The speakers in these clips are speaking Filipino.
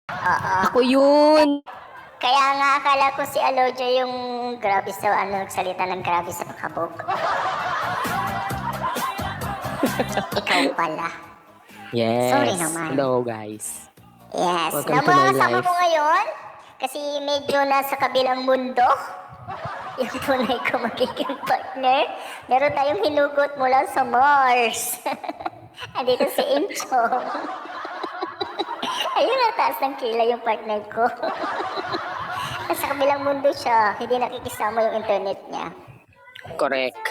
Oo. Ako yun. Kaya nga akala ko si Alodia yung grabe sa nagsalita ng grabe sa pakabog. Ikaw pala. Yes. Sorry naman. Hello, guys. Yes. Welcome to my Kasama life. ko ngayon kasi medyo nasa kabilang mundo. Yung tunay ko magiging partner. Meron tayong hinugot mula sa Mars. Andito si Incho. Ayun, ang taas ng kilay yung partner ko. Nasa kabilang mundo siya. Hindi nakikisama yung internet niya. Correct.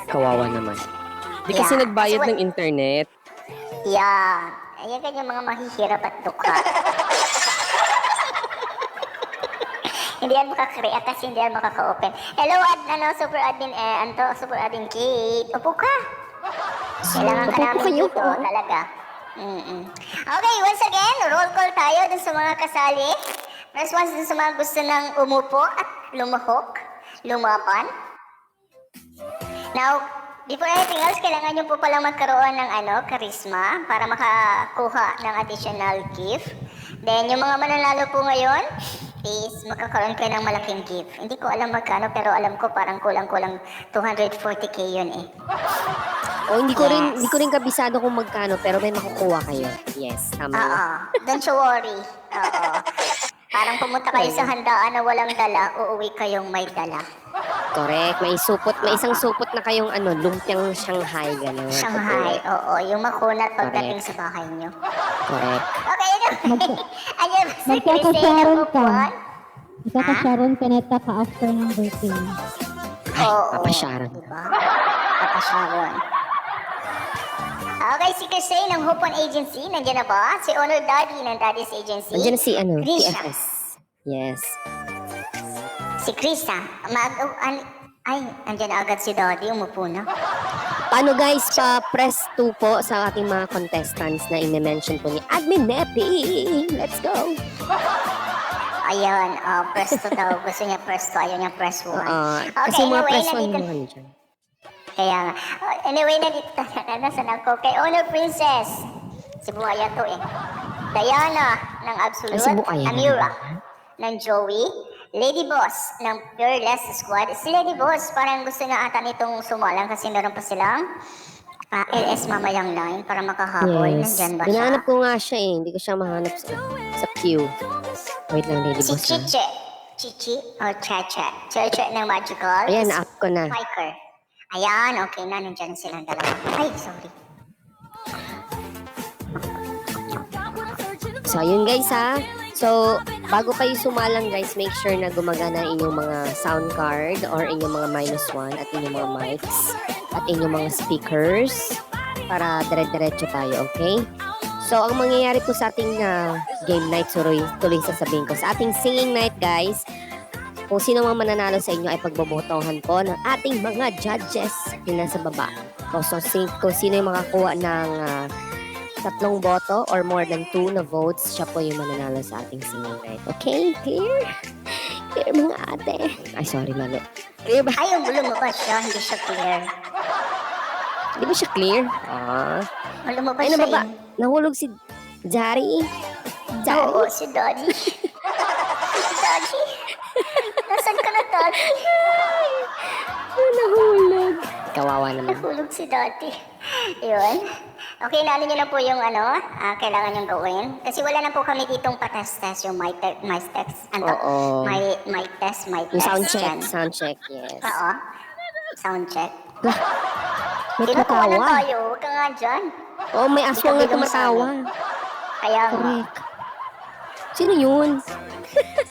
Kawawa naman. Di kasi Yeah. nagbayad So, ng internet. Yeah. Ayan kanya mga mahihirap at dukha. Hindi yan makakreate kasi hindi yan makaka-open. Hello, super admin, super admin Kate. Upo ka. Kailangan ka Upo namin kayo. dito, talaga. Okay, once again, roll call tayo dun sa mga kasali. First one dun sa mga gusto ng umupo at lumaban. Now, before anything else, kailangan nyo po palang magkaroon ng charisma para makakuha ng additional gift. Then, yung mga mananalo po ngayon, is magkakaroon kayo ng malaking gift. Hindi ko alam magkano, pero alam ko parang kulang-kulang 240k yun eh. O, hindi ko rin kabisado kung magkano, pero may makukuha kayo. Yes, tama yun. Oo. Don't you worry. Oo. Parang pumunta kayo sa handaan na walang dala, uuwi kayong may dala. Correct. May isang supot na kayong lumpiang Shanghai, gano'n. Shanghai, oo. Yung makunat pagdating sa bahay nyo. Correct. Okay, ayun. Magkakasharon ka. Ha? Magkakasharon ka neta ka after ng birthday. Ay, Oo. Papa Sharon. Diba? Papa Sharon. Okay, si Kirsay ng Hopon Agency, nandiyan na ba? Si Honor Daddy ng Daddy's Agency. Nandiyan si Krisha. TFS. Yes. Si Krista. Andyan na agad si Daddy, umupo na. Paano guys, pa-press 2 po sa ating mga contestants na i-mention po ni Admin Neppy. Let's go! Ayan, press 2 daw. Gusto niya press 2, ayaw niya press 1. Kasi mga press 1 nandito. naman dyan. Kaya nga. Anyway, nandito nasan ako. Kay Honor Princess. Si Buhaya to eh. Diana ng Absolute. Ay, si Buhaya Amira ng Joey. Lady Boss ng Fearless Squad. Si Lady Boss, parang gusto na ata nitong sumalang kasi meron pa silang LS mamayang line para makahabol. Yes. Nandyan ba siya? Hinahanap ko nga siya eh. Hindi ko siya mahanap sa queue. Wait lang, Lady Si Boss. Chiche. Chichi o Cheche. Cheche ng Magical. Ayan, na-up ko na. Spiker. Ayan, okay na. Nandyan silang dalawa. Ay, sorry. So, yun guys ha. So, bago kayo sumalang guys, make sure na gumagana inyong mga sound card or inyong mga -1 at inyong mga mics at inyong mga speakers para dire-diretso tayo, okay? So, ang mangyayari po sa ating game night, tuloy sasabihin ko, sa ating singing night guys, kung sino mang mananalo sa inyo ay pagbobotohan po ng ating mga judges yung nasa baba. So, kung sino yung makakuha ng 3 boto or more than 2 na votes, siya po yung mananalo sa ating singing night. Okay? Clear? Clear mga ate. Ay, sorry, mali. Clear ba? Ay, yung lumabas siya. Hindi siya clear. Di ba siya clear? Lumabas Ay, siya nababa. eh. Nahulog si Jari. Jari. Oo, si Daddy. Daddy. Nasaan ka na, Daddy? Nahulog. Kawawa naman. Nahulog si Daddy. Yun. Okay, naano nyo na po yung kailangan nyong gawin. Kasi wala na po kami ditong patest-test, yung mic test. Oo. Mic test. Yung sound check. dyan. Sound check, yes. Oo. Sound check. May Di ba kuha na tumatawa. tayo? Huwag ka nga dyan. Oo, may aswang na tumatawa. Kaya nga. Correct. Sino yun?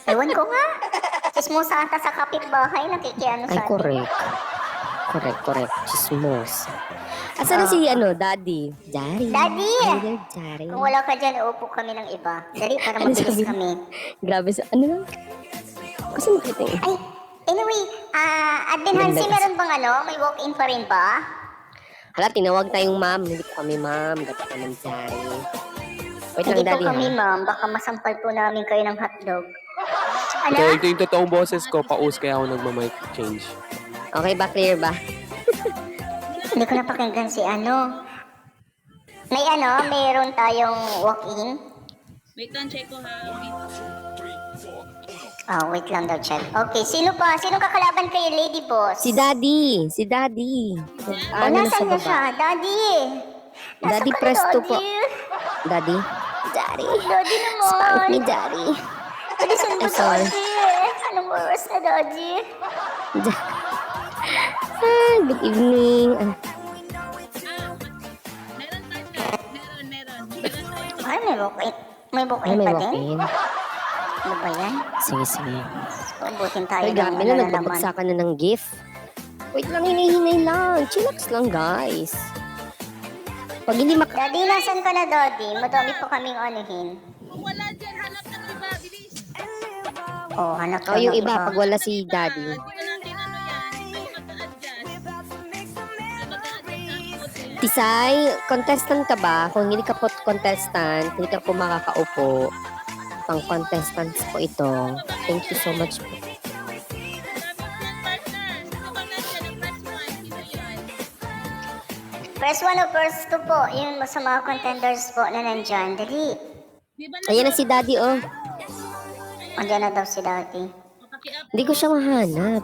Ewan ko nga. Chismosa ata sa kapitbahay, nakikiano Ay, sa atin. correct. Correct. Chismos. Asan na si Daddy? Jari. Daddy! Ay, there, Jari. Kung wala ka dyan, uupo kami ng iba. Dali, para Ano mabilis sabi? kami. Grabe sa, lang? Kasi makita yun. Ay, anyway, Admin Ganda Hansi, kasi. meron bang may walk-in pa rin ba? Hala, tinawag tayong ma'am. Hindi ko kami ma'am. Dapat naman Jari. Wait lang, Hindi po Daddy, kami, ha? ma'am. Baka masampal po namin kayo ng hotdog. Ano? Ito yung totoong boses ko, paus kaya ako nagma-mic change. Okay ba? Clear ba? Hindi ko napakinggan si May mayroon tayong walk-in. Wait lang, check ko ha. Oh, wait lang daw, check. Okay, sino pa? Sino kakalaban kay Lady Boss? Si Daddy. Si Daddy. Oh, Ano na sa nasan na baba? siya? Daddy! Nasaan Daddy ka na, Presto po. Daddy? Daddy. Daddy. Daddy Spank naman! me, Daddy. Alisan mo, Sorry. Daddy! Anong oras na, Daddy? Good evening. Meron partner. Meron. Meron tayo. Ay, may booking. May booking Ay, may pa din? walk-in. Ano ba yan? Sige, sige. Ubutin tayo Ay, ng grabe ano na. na naman. Nagbabagsakan na ng gift. Wait lang, hinay-hinay lang. Chillax lang, guys. Pag hindi Daddy, nasan ka na, Daddy? Madami pa kaming anuhin. Kung wala dyan, hanap ng iba. Bilis. Oh, hanap ka Oh, yung ng iba, pag wala si Daddy. Hindi ko natin ano yan. May mag-a-adjust. May mag-a-adjust. Tisay, contestant ka ba? Kung hindi ka po contestant, hindi ka po makakaupo. Pang contestants po ito. Thank you so much po. First one o first two po, yung sa mga contenders po na nandyan. Dali. Ayan na si Daddy, oh. Andyan na daw si Daddy. Hindi ko siya mahanap.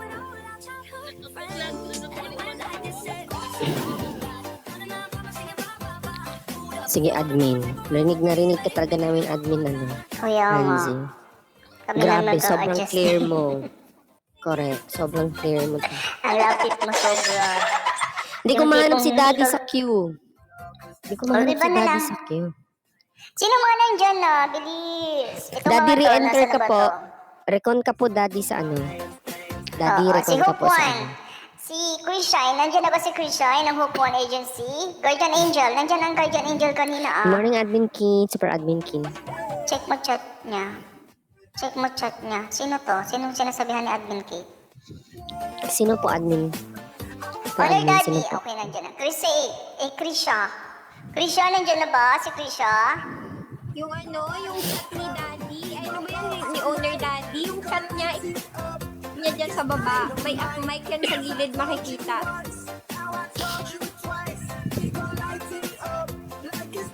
Sige, admin. Rinig na rinig ka talaga namin, admin, ano. Kuya nga. Lindsay. Kami lang Grabe, sobrang nag-a-adjust. clear mo. Correct, sobrang clear mo. Ang lapit mo sobra. Hindi ko Yung mahanap tipong si Daddy hindi ka- sa queue. Hindi ko mahanap iba si na Daddy lang. sa queue. Sino mga nandyan na? Bilis. Ito Daddy, mga to, re-enter nasaan na ka ba po. to? Recon ka po, Daddy, sa ano. Daddy, Oo, recon si ka Hope po sa One. ano. Si Chris Shine, nandyan na ba si Chris Shine ng Hope One Agency? Guardian Angel, nandyan ang Guardian Angel kanina Good ah. morning, Admin King. Super Admin King. Check mo chat niya. Check mo chat niya. Sino to? Sinong sinasabihan ni Admin Kate? Sino po, Admin? Po, Mother Admin, Daddy. sino po? Okay, nandyan na. Chris Krisha. Krisha, nandyan na ba? Si Krisha? Yung ano, yung chat ni Daddy, ay ano ba yan, ni owner Daddy, yung chat niya, niya dyan sa baba. May mic yan sa gilid makikita.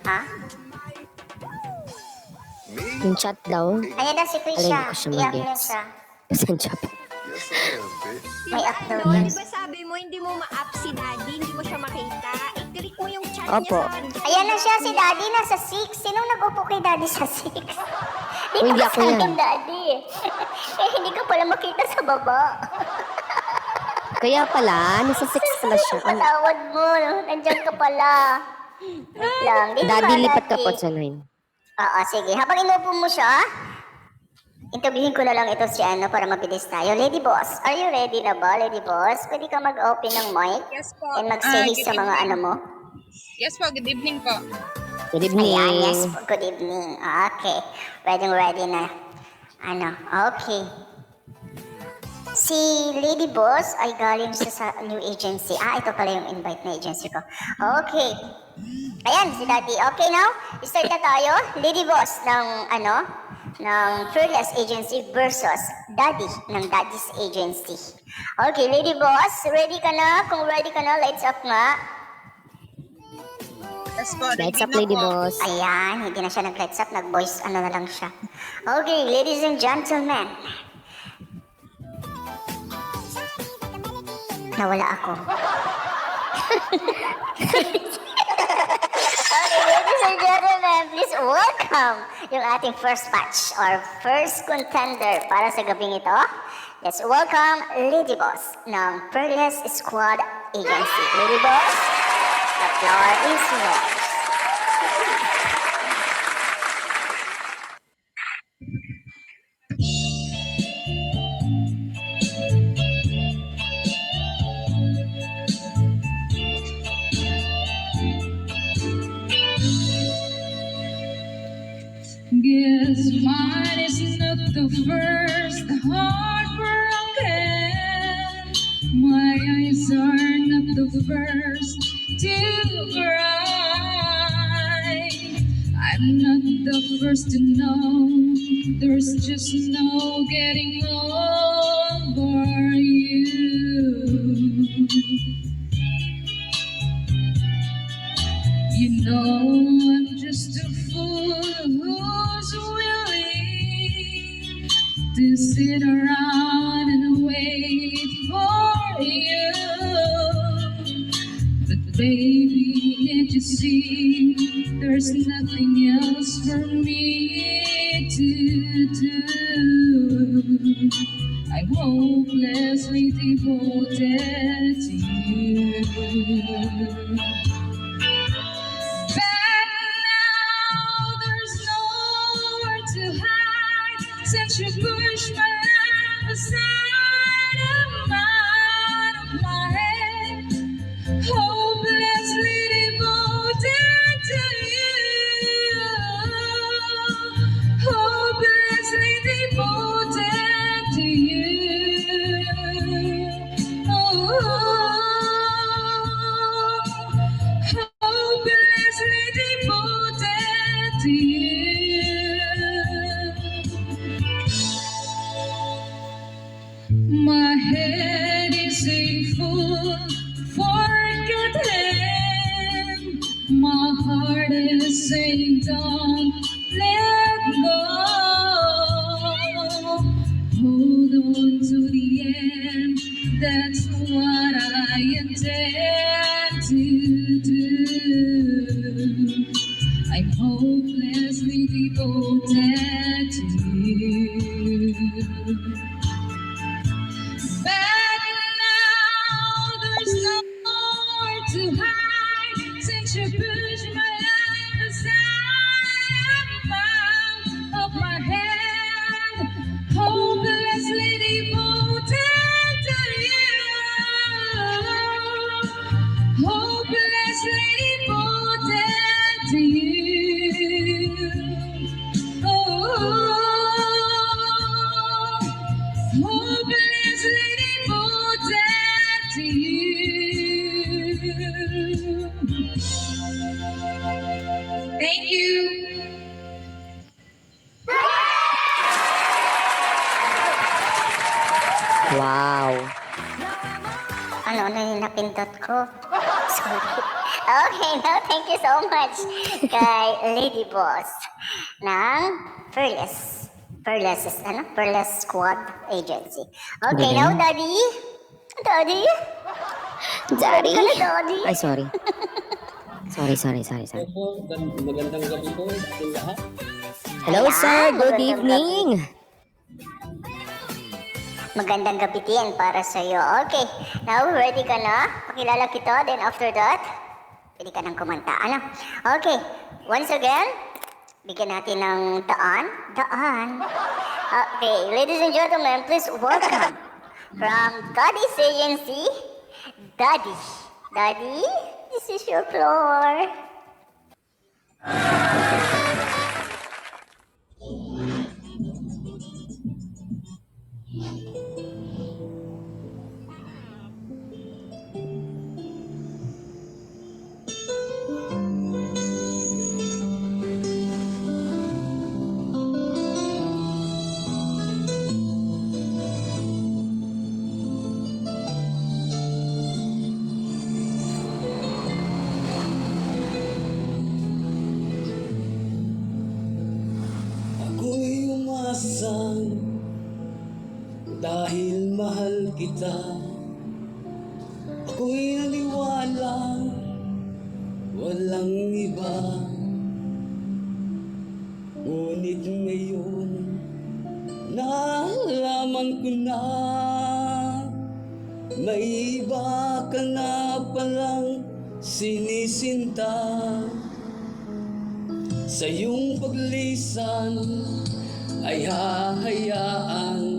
Ha? Yung chat daw. Ayan na si Krisha. Alin ko siya Iyak na mag-gets. siya. Saan siya po? May upload Ano, yan. di ba sabi mo, hindi mo ma-up si Daddy, hindi mo siya makita? I-click mo yung chat Opo. niya sa Ayan na siya, si Daddy nasa 6. Sinong nag-upo kay Daddy sa 6? Oh, hindi ako yan. Daddy. Eh, hindi ka pala makita sa baba. Kaya pala, nasa 6 pala siya. Ano? Patawad mo. Nandiyan ka pala. Wait lang. Dito Daddy, ka, lipat ka Daddy. po sa 9. Oo, sige. Habang inupo mo siya, interviewin ko na lang ito si ano para mabilis tayo. Lady Boss, are you ready na ba, Lady Boss? Pwede ka mag-open ng mic Yes po. and mag-say Good sa mga evening. ano mo? Yes po, good evening po. Good evening. Ayan, yes po. Good evening. Okay. Ready na. Ano, okay. Si Lady Boss ay galing siya sa new agency. Ito pala yung invite na agency ko. Okay. Ayan, si Daddy. Okay now, start na tayo. Lady Boss ng ng Fearless Agency versus Daddy ng Daddy's Agency. Okay, Lady Boss, ready ka na? Kung ready ka na, lights up nga. Yes po, Lights up, ready na Lady po. Boss. Ayan, hindi na siya nag-lights up, nag-voice ano na lang siya. Okay, ladies and gentlemen. Nawala ako. Okay, ladies and gentlemen, please welcome yung ating first batch or first contender para sa gabing ito. Let's welcome Lady Boss ng Fearless Squad Agency. Lady Boss, the floor is yours. Guess mine is not the first heartbroken. My eyes are not the first to cry. I'm not the first to know. There's just no getting over you. You know I'm just a fool who's to sit around and wait for you. But baby, can't you see there's nothing else for me to do? I'm hopelessly devoted to you. But now there's nowhere to hide since you pushed my life aside and out of my head. Hopelessly devoted to you. Hopelessly devoted to you. Oh, hopelessly devoted to you. My head is in full forgetting. My heart is saying don't let go. Hold on to the end. That's what I intend to do. I'm hopelessly devoted to you. But now there's nowhere to hide since you pushed my life aside and out of my head. Hopelessly devoted to you. Hopelessly devoted to you. Oh. Hopelessly devoted to you. Thank you. Wow. Ano na napindot ko? Sorry. Okay, now thank you so much kay Lady Boss ng Pearless Squad Agency. Okay, now Daddy. Daddy. Daddy? Ano, Daddy? Ay, sorry. Sorry. Magandang gabi po sa ating lahat. Hello, sir. Good evening. Magandang gabi din para sa'yo. Okay, now ready ka na? Pakilala kita, then after that, pwede ka nang kumanta. Ano? Okay, once again, bigyan natin ng daan. Okay, ladies and gentlemen, please welcome from Daddy's Agency, Daddy. Daddy, this is your floor. Ako'y umasang dahil mahal kita. Ako'y naniwala, walang iba. Ngunit ngayon, nalaman ko na may iba ka na palang sinisinta. Sa iyong paglisan ay hahayaan,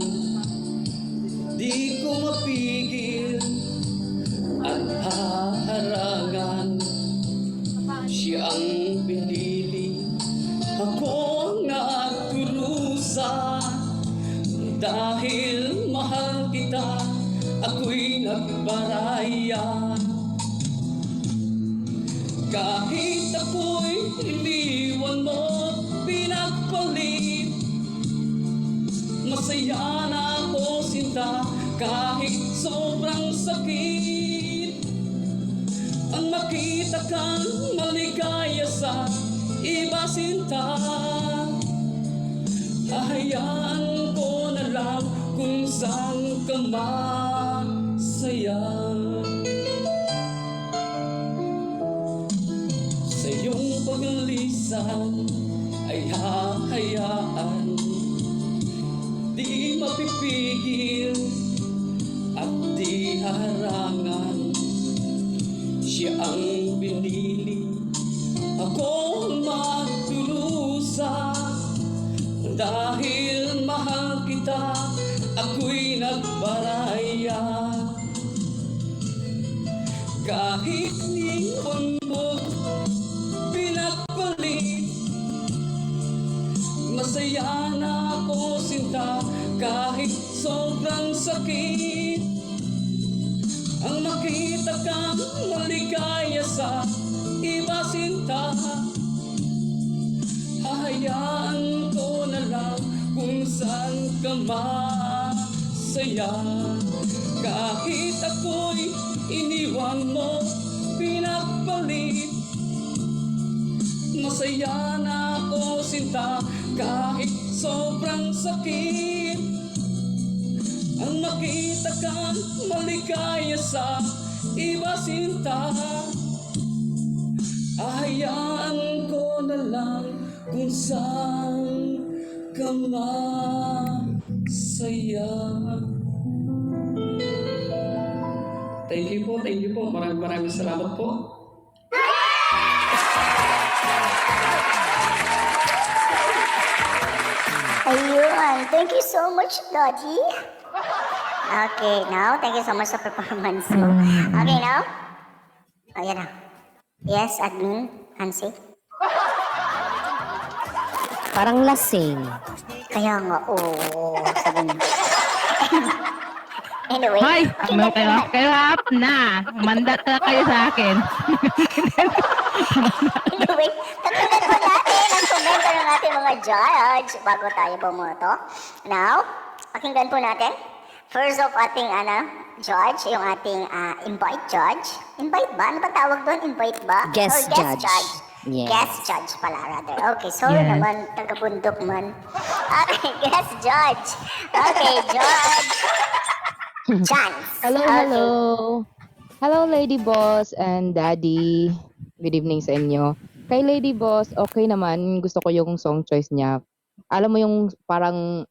di ko mapigil at haharangan. Siya ang pinili, ako ang nagkurusa. Dahil mahal kita, ako'y nagbaraya. Kahit ako'y iniwan mo, pinagpalit, masaya na ako sinta. Kahit sobrang sakit, ang makita kang maligaya sa iba sinta. Hahayaan ko na lang kung saan ka masaya. Sa iyong paglisan ay hahayaan, di mapipigil at di harangan. Siya ang pinili, ako ang magdurusa. Dahil mahal kita, ako'y nagbaraya. Kahit niwan mo pinagpalit, masaya na ako sinta. Kahit sobrang sakit, ang makita kang maligaya sa iba sinta. Hahayaan ko na lang kung saan ka masaya. Kahit ako'y iniwan mo pinagpalit, masaya na ako sinta. Kahit sobrang sakit, ang makita kang maligaya sa iba sinta. Hahayaan ko na lang kung saan ka masaya. Thank you po. Maraming salamat po. Ayun. Thank you so much, Daddy. Okay, now, thank you so much sa performance mo. Okay, now. Ayan na. Yes, admin, Hansi. Parang lasing. Kaya nga, oo. Sabi niya. Anyway. Hoy, pakinggan po natin. kayo up na. Mandat na kayo sa akin. Anyway, pakinggan po natin ang komento ng ating mga judge bago tayo bumoto. Now, pakinggan po natin. First of ating judge, yung ating invite judge. Invite ba? Ano ba tawag doon? Invite ba? Guest Or judge. Yes. Guest judge pala, rather. Okay, sorry naman, taga-bundok man. Okay, guest judge. Okay, judge. Chance. Hello, Okay. hello. Hello, Lady Boss and Daddy. Good evening sa inyo. Kay Lady Boss, okay naman. Gusto ko yung song choice niya. Alam mo yung parang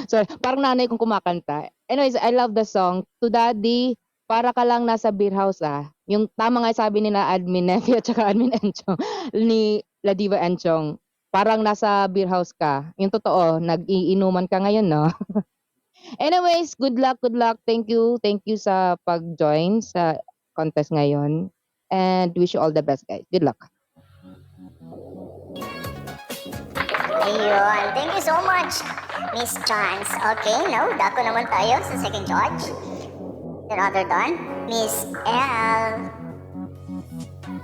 sorry, parang nanay kong kumakanta. Anyways, I love the song. To Daddy, para ka lang nasa beer house Yung tama nga sabi nila Admin Nefi at saka Admin Enchong ni La Diva Enchong. Parang nasa beer house ka. Yung totoo, nag-iinuman ka ngayon, no? Anyways, good luck. Thank you sa pag-join sa contest ngayon. And wish you all the best, guys. Good luck. Ayun. Thank you so much, Miss Chance. Okay, now, dako naman tayo sa second judge. Rather than Miss L.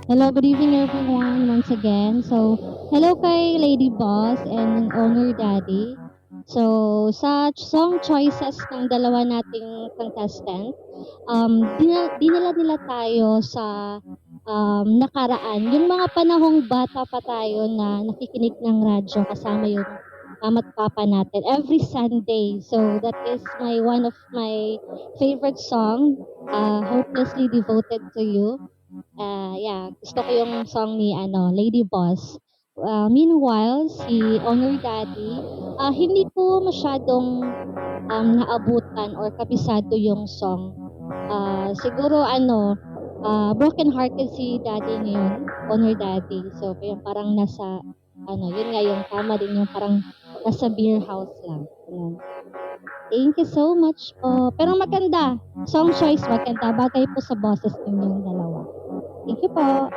Hello, good evening everyone once again. So, hello kay Lady Boss and Owner Daddy. So, sa song choices ng dalawa nating contestant, dinala nila tayo sa nakaraan. Yung mga panahong bata pa tayo na nakikinig ng radyo kasama yung mama at papa natin every Sunday. So, that is one of my favorite song, Hopelessly Devoted to You. Gusto ko yung song ni Lady Boss. Meanwhile, si Honor Daddy, hindi ko masyadong naabutan or kabisado yung song. Siguro broken hearted si Daddy ngayon, Honor Daddy. So, yung parang nasa, yun nga yung tama din yung parang nasa beer house lang. Ayan. Thank you so much po. Pero maganda. Song choice maganda. Bagay po sa boses ninyong dalawa. Thank you po.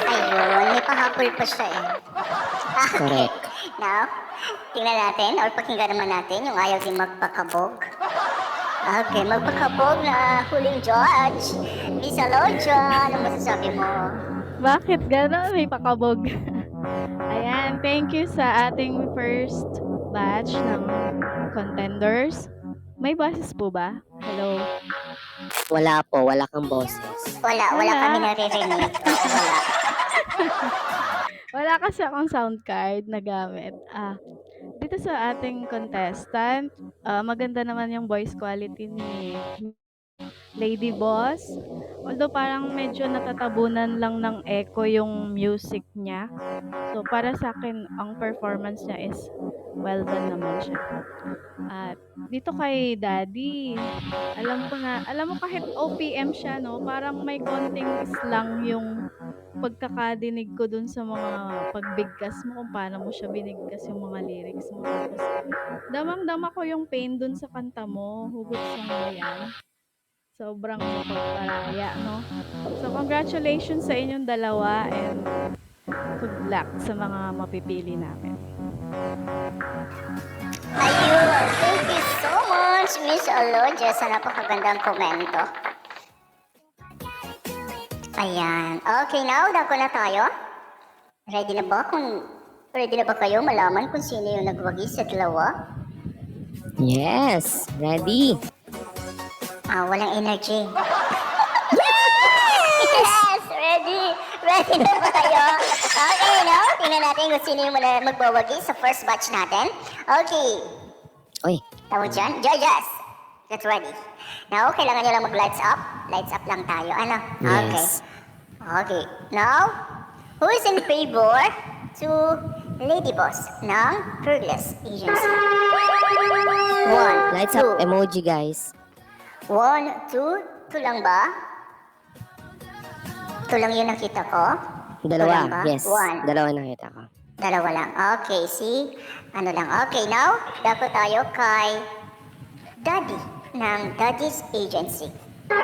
Ayun, may pahabol pa siya eh. Okay. Correct. Now, tingnan natin or pakinggan naman natin yung ayaw din magpakabog. Okay, magpakabog na huling judge. Miss Alodia, ano masasabi mo? Bakit gano'n? May pakabog. Ayan, thank you sa ating first batch ng contenders. May boses po ba? Hello? Wala po, wala kang boses. Wala kami naririnig. Wala. Wala kasi akong sound card na gamit. dito sa ating contestant, maganda naman yung voice quality ni Lady Boss. Although parang medyo natatabunan lang ng echo yung music niya. So para sa akin, ang performance niya is well done naman siya. At dito kay Daddy, alam mo kahit OPM siya, no, parang may konting slang yung pagkakadinig ko dun sa mga pagbigkas mo kung paano mo siya binigkas yung mga lyrics mo. Tapos, damang-dama ko yung pain dun sa kanta mo, Hugot Song ba yan? Sobrang mapagparaya, no? So, congratulations sa inyong dalawa and good luck sa mga mapipili namin. Ayun, thank you so much, Miss Alodia, sa napakagandang komento. Ayan. Okay, now, dako na tayo. Ready na ba kayo malaman kung sino yung nagwagi sa dalawa? Yes, ready. Walang energy. Yes! Ready! Ready na ba kayo? Okay, no? Tingnan natin kung sino yung magbawagi sa first batch natin. Okay. Uy, Tawag dyan? Judges! Get ready. Now, kailangan nyo lang mag-lights up. Lights up lang tayo. Ano? Okay. yes. Okay. Now, who is in favor to Lady Boss ng Fearless Agency? 1, Lights 2, up emoji, guys. 1, 2, 2 lang ba? 2 lang yung nakita ko? Dalawa, Two lang ba? yes. 1. Dalawa nakita ko. Dalawa lang. Okay, see? Ano lang. Okay, now, dapat tayo kay Daddy ng Daddy's Agency. 1.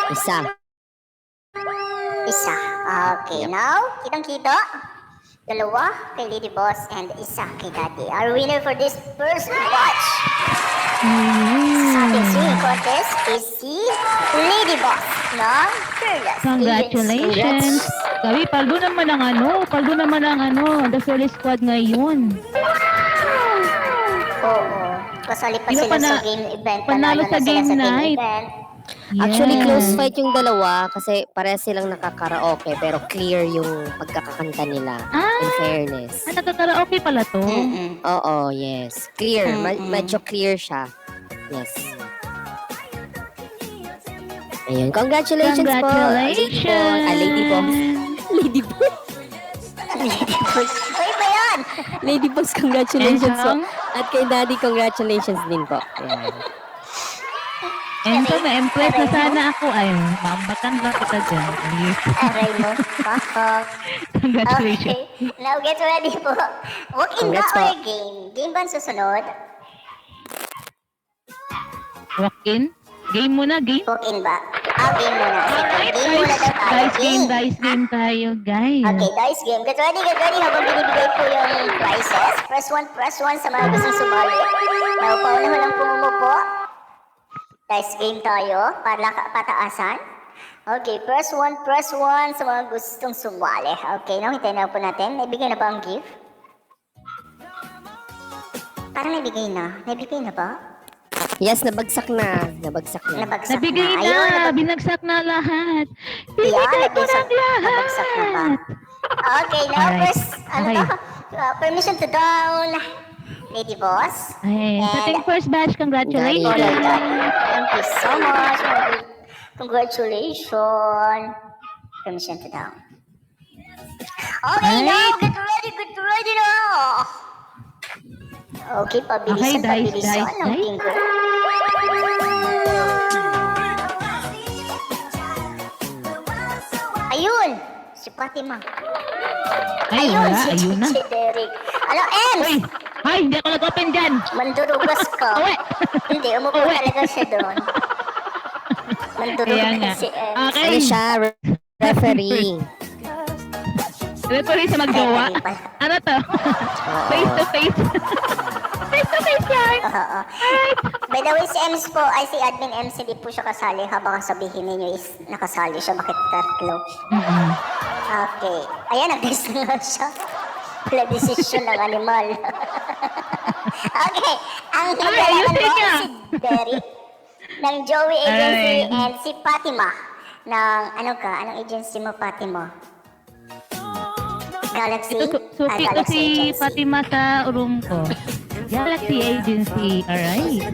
Isa. Isa. Okay, now, kitang-kita. Dalawa kay Lady Boss and isa kay Daddy. Our winner for this first batch sa ating singing contest is si Lady Boss ng Fearless Congratulations! Gabi, paldo naman ang the Fearless Squad ngayon. Oo. Kasali pa Di ba sila sa game event. panalo sa na sila game sa night? event. Actually, Yes. close fight yung dalawa kasi pares silang nakakaraoke pero clear yung pagkakakanta nila. In fairness. Nagkakaraoke pala to. Mm-mm. Oo, yes. Clear. Medyo clear siya. Yes. Ayun. Congratulations po. Congratulations! Lady Boss. Lady Boss. Lady Boss. Ay ba yan? Lady Boss, congratulations po. Ensong? At kay Daddy, congratulations din po. Ayan. Ensong, na-impress na sana ako. Ay, mambatan lang kita dyan. Aray mo. Pakak. Congratulations. Okay. Now get ready po. Walk-in ba Congrats or po. game? Game ba ang susunod? Walk-in? Game muna, game. Walk-in ba? Game muna. Sige, game muna daw tayo. Guys, game tayo, guys. Okay, guys, game. Get ready habang binibigay po yung prizes. Press 1 sa mga gustong sumali. Now, paunahan lang po umupo. Guys, game tayo. Pataasan. Okay, press 1 sa mga gustong sumali. Okay, now, hintayin na po natin. Naibigay na ba ang gift? Parang naibigay na ba? Yes, nabagsak na. Nabigay na. Ayun, na, binagsak na lahat. Yeah, Binigay ko ng nabagsak na ba? lahat. Okay, now Alright. first, Okay. permission to down. Lady Boss. Ay, sa ating first batch, congratulations. Thank you so much. Congratulations. Permission to down. Okay, Alright. now, get ready now. Okay, Okay, pabilisan guys. ng finger. Ayun! Si Fatima. Ay, wala, si ayun na. Derek. Ano, Ems? Uy, ay, hindi ako nag-open dyan. Mandurugas ka. Uwi. Hindi, umupo Uwi. talaga siya doon. Kaya nga. Mandurugas si Ems. Okay. Ano siya? Referee. Referee sa magjowa. Ano to? Face to face. Face to face yan. Oo. By the way, si Ems po, ay si Admin Ems, hindi po siya kasali. Baka sabihin ninyo is nakasali siya. Bakit tatlo? Okay. Ayan, nag-guess na nga siya. Wala desisyon ng animal. Okay. Ang nagalaman ayusin mo niya. si Derek ng Joey Agency Alright. and si Fatima ng anong agency mo, Fatima? Galaxy? Suki ko Galaxy si Agency. Fatima sa room ko. Galaxy Agency. Alright.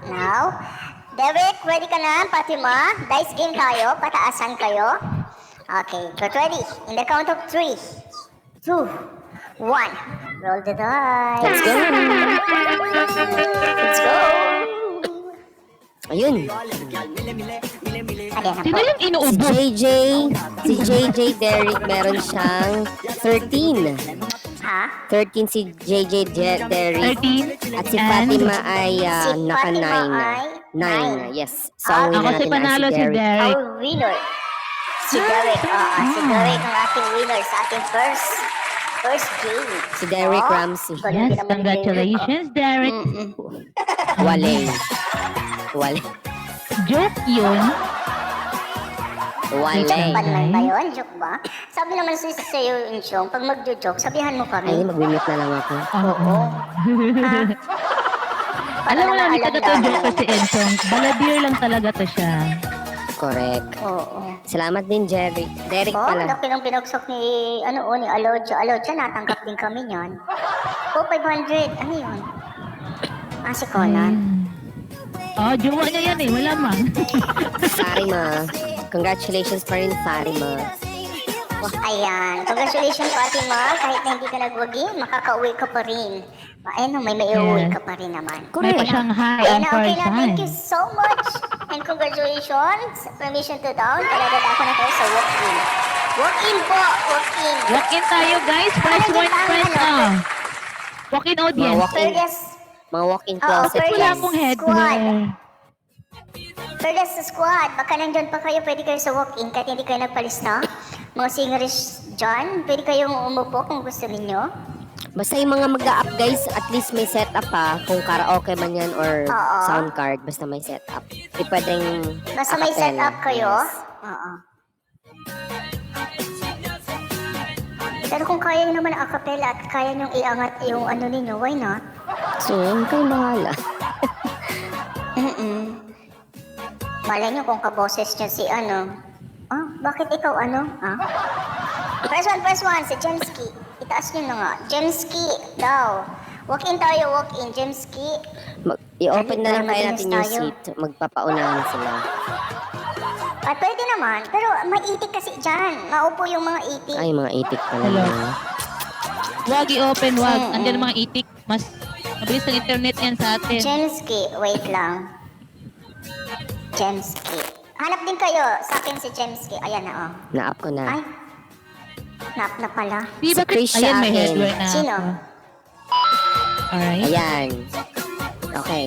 Now, Derek, ready ka na? Fatima, dice game tayo. Pataasan kayo. Okay, get ready. In the count of 3, 2, 1. Roll the dice. Let's go. Let's go. Ayun. Ayan na Sino po. yung Si inuubo? si JJ Derek meron siyang 13. Ha? 13 si JJ Derek. 13. At si And Fatima ay Si naka Fatima 9 na. ay 9, yes. So, Ah, ang Ako winner si natin ay panalo si Derek. Our winner. Si Derek. Si Derek ang ating winner sa ating first game. Si Derek Oh, Ramsey. galing Yes, din naman ni congratulations, Derek. Wale. Joke yun. Wale. Pan lang ba yun? Joke ba? Sabi naman sa'yo, Insyong, pag magjo-joke, sabihan mo Ay, kami. mag-mute na lang ako. Oo. Alam mo lang, ito to joke ko si Ensong. Baladir lang talaga to siya. Correct. Oo. Salamat din, Derek. Derek Oh, pala. laki ng pinagsak ni, ni Alodia. Alodia, natangkap din kami niyan. 500. Ano yun? Si Conan. Oh, jowa niya yan eh. Wala man. Sarima. Congratulations pa rin, Sarima. Ayan. Congratulations, Fatima. Kahit na hindi ka nagwagi, makakauwi ka pa rin. Ayun, may maiuwi ka pa rin naman. May pa-Shanghai Ayan ang na, okay first na. Thank time. you so much. And congratulations. Permission to down. Talaga ako na kayo sa walk-in. Walk-in po. Walk-in. Walk in tayo, guys. First one, first walk in audience. Mga walk-in Oo, closet. Fergus Wala akong headwear. Fergus sa squad. Baka nandyan pa kayo, pwede kayo sa walk-in kahit hindi kayo nagpalista. Mga singers dyan, pwede kayong umupo kung gusto ninyo. Basta yung mga mag-up guys, at least may setup pa. Kung karaoke man yan or Oo. sound card, basta may setup. Di pwedeng Basta may acapella. setup kayo. Yes. Oo. Pero kung kaya nyo naman ang acapella at kaya nyo iangat yung ano ninyo, why not? So, kayo bahala. Malay nyo kung kaboses nyo si bakit ikaw First one, si Jemski. Itaas nyo na nga. Jemski daw. Walk in tayo, walk in. Jemski. I-open na lang Para kaya mabilis natin yung tayo. seat. Magpapaunahan sila. At pwede naman, pero may itik kasi dyan. Maupo yung mga itik. Ay, mga itik pala. Hello. yun. Wag i-open, wag. Andiyan ang mga itik. Mas mabilis ng internet yan sa atin. Jemski, wait lang. Jemski. Hanap din kayo sa akin si Jemski. Ayan na, Na-up ko na. Ay, nap na pala. Di ba? Chris siya Ayan, may akin. headwear na. Sino? Alright. Ayan. Okay.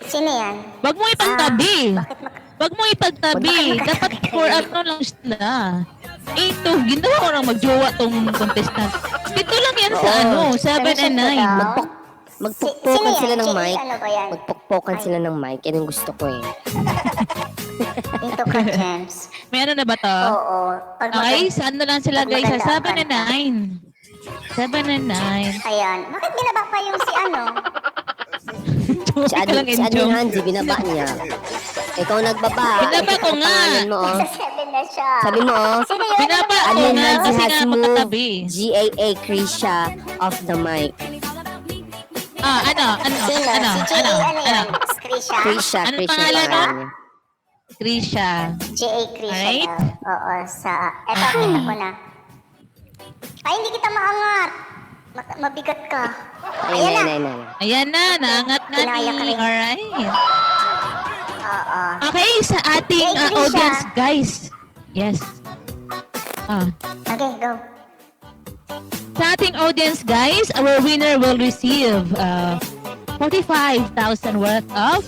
Sino yan? Wag mo ipagtabi. Bakit Wag mo ipagtabi. Dapat for ano lang sila. Ito, ginawa ko lang magjowa tong contestant. Ito lang yan sa Oo. 7 and 9. Magpukpukan Sino sila yan? ng mic. Ano ba yan? Magpukpukan sila ng mic. Yan ang gusto ko eh. Ito ka, James. May ano na ba to? Oo. Okay, sa ano lang sila Pag guys? Sa maganda 7 and 9. 7 and 9. Ayan. Bakit binaba pa yung si Si Admin Hanzi, binaba niya. Ikaw nagbaba. Binaba ko nga. Pangalan mo, Sa 7 na siya. Sabi mo, Sino yun? Binaba ko Admin nga Hanzi kasi has nga moved magkatabi. GAA Krisha off the mic. Sino? Si J.A. ano yan? Krisha? Krisha, Anong Krisha. pangalan yung nun? niya. Krisha. J.A. Krisha Alright. daw. Oo, eto, kita ko na. Ay, hindi kita maangat. Mabigat ka. Ayan na. Ayan na, naangat na Kinaya ka ni. rin. Alright. Oo. Okay, sa ating Hey, Krisha. audience, guys. Yes. Okay, go. Sa ating audience, guys, our winner will receive 45,000 worth of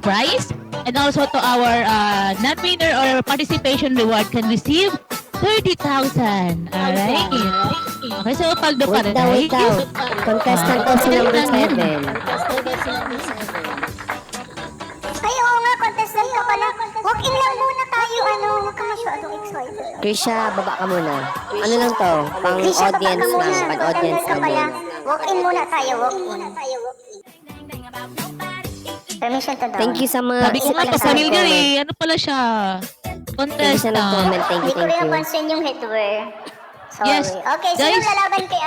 prize. And also to our non-winner or participation reward can receive 30,000. Alright. Okay, so paldo pa rin. Wait daw. Contestant ko si number 7. Ay, oo nga, contestant ka pala. Walk-in lang muna tayo, huwag ka masyadong excited. Krisha, baba ka muna. Ano lang to? Pang Krisha, baba audience ka muna. lang. Pang audience Ka pala. lang. Walk-in muna tayo, walk-in. Permission to down. Thank you sa mga... Sabi ko nga, pa-familiar eh. Ano pala siya? Thank you sa Contestant. nag-comment. Thank Hindi you, ko rin thank you. napansin yung headwear. Sorry. Yes. Okay, sino Guys. lalaban kay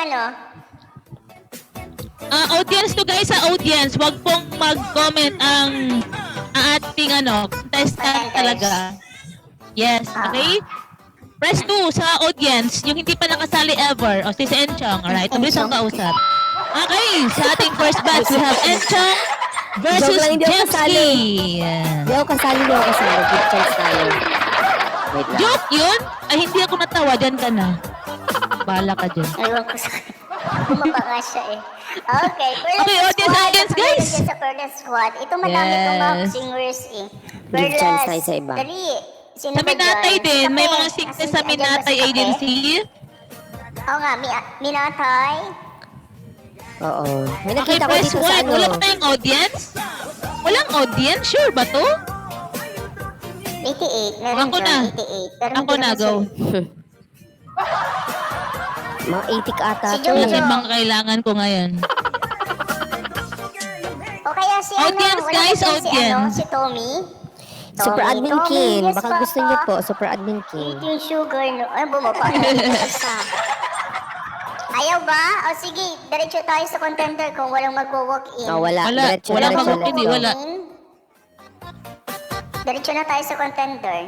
Audience to guys, sa audience, wag pong mag-comment ang ating contestant talaga. Yes, okay? Press 2 sa audience, yung hindi pa nakasali ever. O, si Enchong, alright? Tuloy ang kausap. Okay, sa ating first batch, we have Enchong versus Joke lang, hindi ako kasali. Jemski. Hindi ako kasali. Good chance tayo. Wait lang. Joke yun? Ay, hindi ako natawa. Diyan ka na. Bahala ka dyan. Aywan ko sa bumaba nga siya eh. Okay, Okay, audience, guys. Sa Perlas Squad. Ito madami Yes. itong mga singers eh. Good chance tayo sa iba. Dali. Sino Sa ba Minatay dyan? din, may Kape. mga singers sa Andyan ba si Minatay Kape? Agency. Oo nga, Minatay. Oo. May Okay, nakita ko press dito sa 1. ano. Wala pa tayong audience? Walang audience? Sure ba to? 88. Meron Ako dyan, na. 88. Pero Ako hindi na, naman go. Mga 80 ata. Si to. Jojo. Laki bang kailangan ko ngayon? O kaya si Audience, wala guys, ba dyan audience. Si Tommy. Super Admin King. yes Baka pa. gusto niyo po, Super Admin King. Eating sugar, no? Ay, bumaba na. Isa. Ayaw ba? O sige, diretso tayo sa contender kung walang magwo-walk-in. Oh, wala. Wala. Diretso, Wala diretso. bang Let's hindi, go. wala. Diretso na tayo sa contender.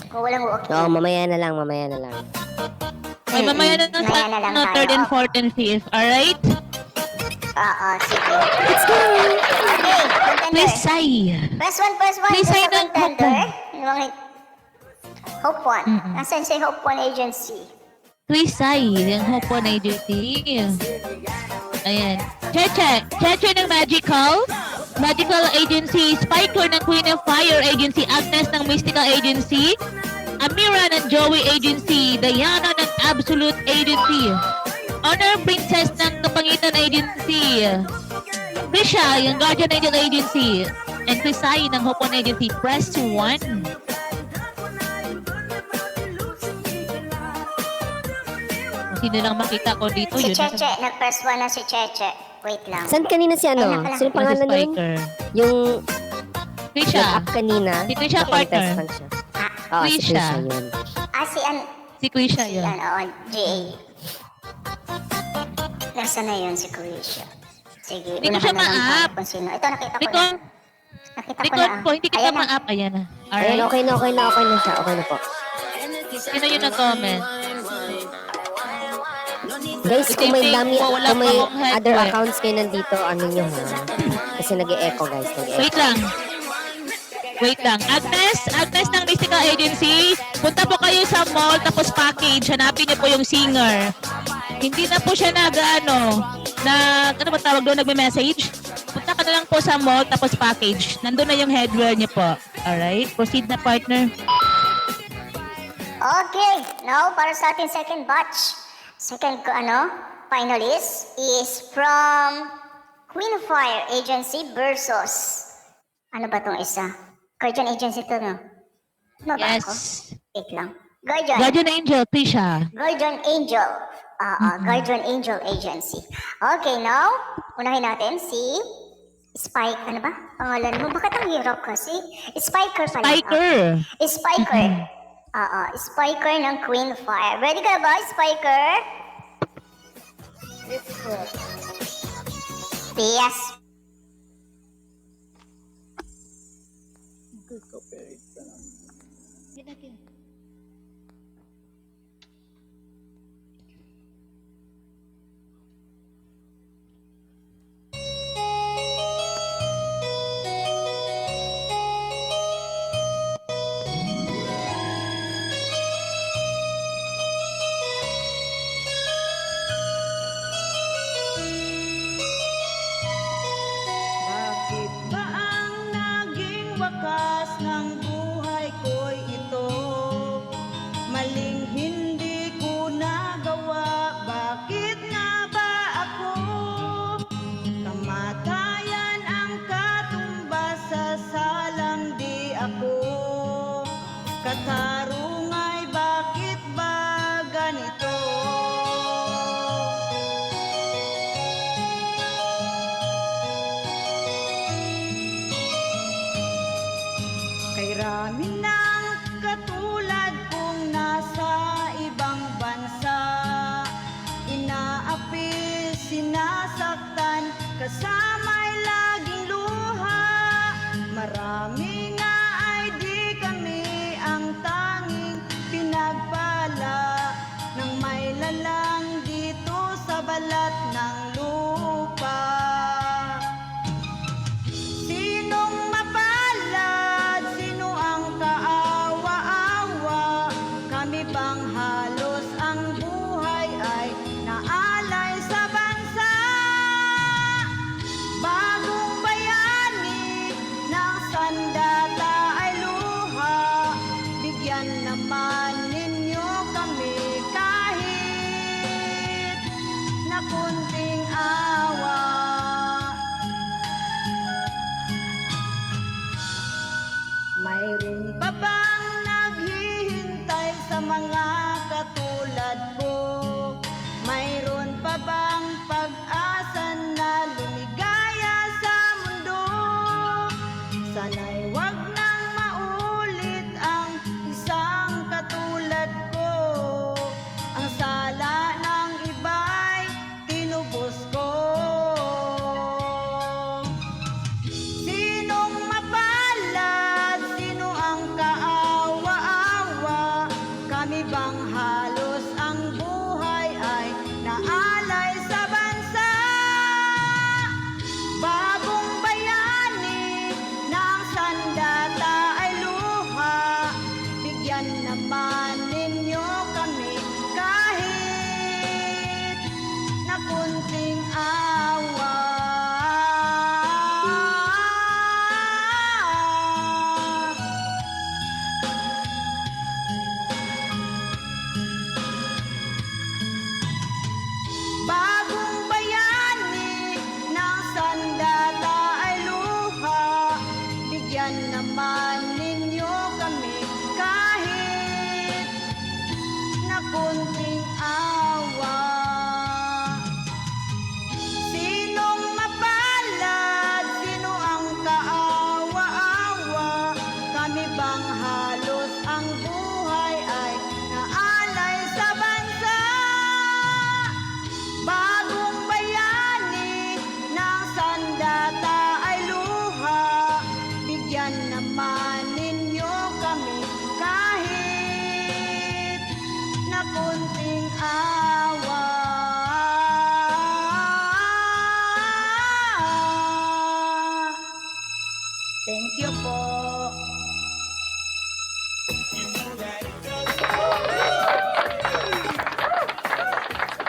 Kung walang walk-in. Oo, mamaya na lang. Ay, mamaya na lang Mamaya na lang sa tayo. 3rd and 4th and 5th. Alright? Oo, sige. Let's go! Okay, contender. Please say. Press 1, Please doon say sa ng contender. Yung mga Hope 1. Nasaan si Hope 1 Agency? Please say. Yung Hope One Agency. Ayan. Cheche ng Magical. Magical Agency. Spiker ng Queen of Fire Agency. Agnes ng Mystical Agency. Amira ng Joey Agency. Diana ng Absolute Agency. Honor Princess ng Kapangitan Agency. Prisha, yung Guardian Angel Agency. And Prisai ng Hope One Agency. Press 1. Sino lang makita ko dito, Si yun. Cheche. Nag-press 1 na si Cheche. Wait lang. Saan kanina si ano? Ayun, Sino Yung pangalan nun? Spiker. Yung Trisha. app kanina. Si Trisha partner. Contestant siya. Oo, si Trisha. Trisha yun. Si Si Krisha yun. GA. Nasaan na yun si Croatia? Sige, Hindi ko siya unahan na lang ma-up. tayo kung sino. Ito, nakita ko Hindi na. ko, Nakita hindi ko ko na. po, hindi kita Ayan na. ma-up. Ayan na. Ayan, Alright. okay na siya. Okay na po. Sino yung nag-comment? Guys, kung may dami, Wala kung may pa akong head other ko eh. accounts kayo nandito, ano nyo ha? Kasi nag-e-echo guys, Wait lang. Wait lang. Agnes ng Mystical Agency. Punta po kayo sa mall tapos package. Hanapin niyo po yung singer. Hindi na po siya ano ba tawag doon, nagme-message? Punta ka na lang po sa mall tapos package. Nandun na yung headwear niyo po. Alright? Proceed na, partner. Okay, now para sa ating second batch. Second finalist is from Queen of Fire Agency versus ano ba tong isa? Guardian Agency to, no? Ano ba ako? Yes. Wait lang. Guardian. Guardian Angel, Prisha. Guardian Angel. Guardian Angel Agency. Okay, now, unahin natin si Spike. Ano ba? Pangalan mo? Bakit ang hirap kasi? Spiker pala. Spiker. Spiker. Spiker ng Queen Fire. Ready ka ba, Spiker? Yes. Bakit ba ang naging wakas ng buhay ko'y ito? balat ng lupa. Sinong mapalad? Sino ang kaawa-awa? Kami bang halos ang buhay ay naalay sa bansa? Bagong bayani ng sandata ay luha. Bigyan naman ninyo kami kahit na kunting awa. Mayroon pa bang naghihintay sa mga katulad ko? Mayroon pa bang pag-asa na lumigaya sa mundo? Sana'y wag nang maulit ang isang katulad ko. Ang sala ng iba'y tinubos ko. Sinong mapalad? Sino ang kaawa-awa? Kami bang halos ang buhay ay naalay sa bansa? Bagong bayani ng sandata ay luha. Bigyan naman ninyo kami kahit na kunting awa. Bagong bayani ng sandata ay luha. Bigyan naman ninyo kami kahit na kunting awa. Sinong mapalad? Sino ang kaawa-awa? Kami bang halos ang buhay ay naalay sa bansa? Bagong bayani ng sandata ay luha. Bigyan naman ninyo kami kahit na kunting awa. Thank you po.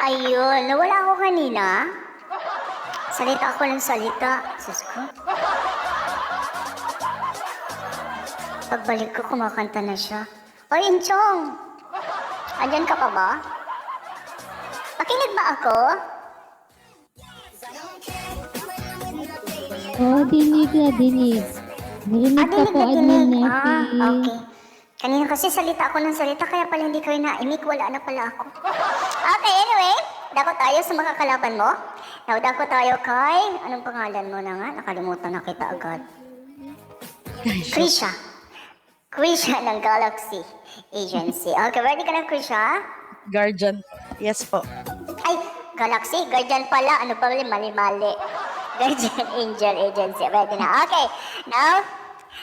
Ayun, nawala ako kanina. Salita ako ng salita. Sus ko. Pagbalik ko, kumakanta na siya. Oy, Inchong! Andyan ka pa ba? Pakinig ba ako? Oh, dinig na dinig. Narinig ka po, Admin Nefi. Okay. Kanina kasi salita ako ng salita, kaya pala hindi kayo naimik. Wala na pala ako. Okay, anyway. Dako tayo sa mga kalaban mo. Now, dako tayo kay... Anong pangalan mo na nga? Nakalimutan na kita agad. Krisha. Krisha ng Galaxy Agency. Okay, ready ka na, Krisha? Guardian. Yes po. Ay, Galaxy? Guardian pala. Ano pa rin? Mali-mali. Guardian Angel Agency. Ready na. Okay. Now,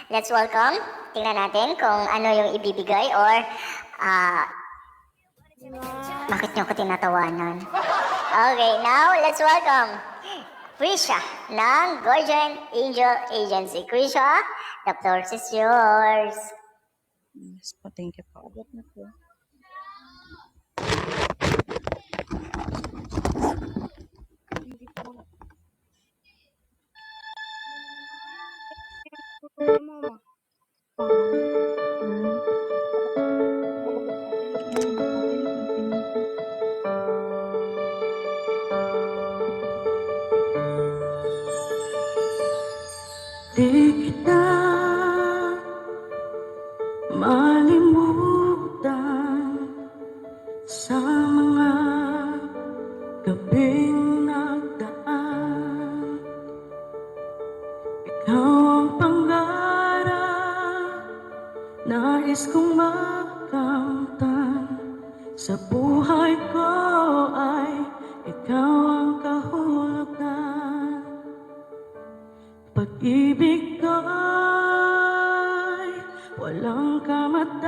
let's welcome. Tingnan natin kung ano yung ibibigay or bakit niyo ko tinatawanan. Okay, now let's welcome Krisha ng Guardian Angel Agency. Krisha, the floor is yours. Yes po, thank you po. Di kita malimutan sa mga gabing nagdaan. Ikaw ang pangarap, nais kong makamtan. Sa buhay ko ay ikaw ang kahulugan. Pag-ibig ko'y walang kamatayan.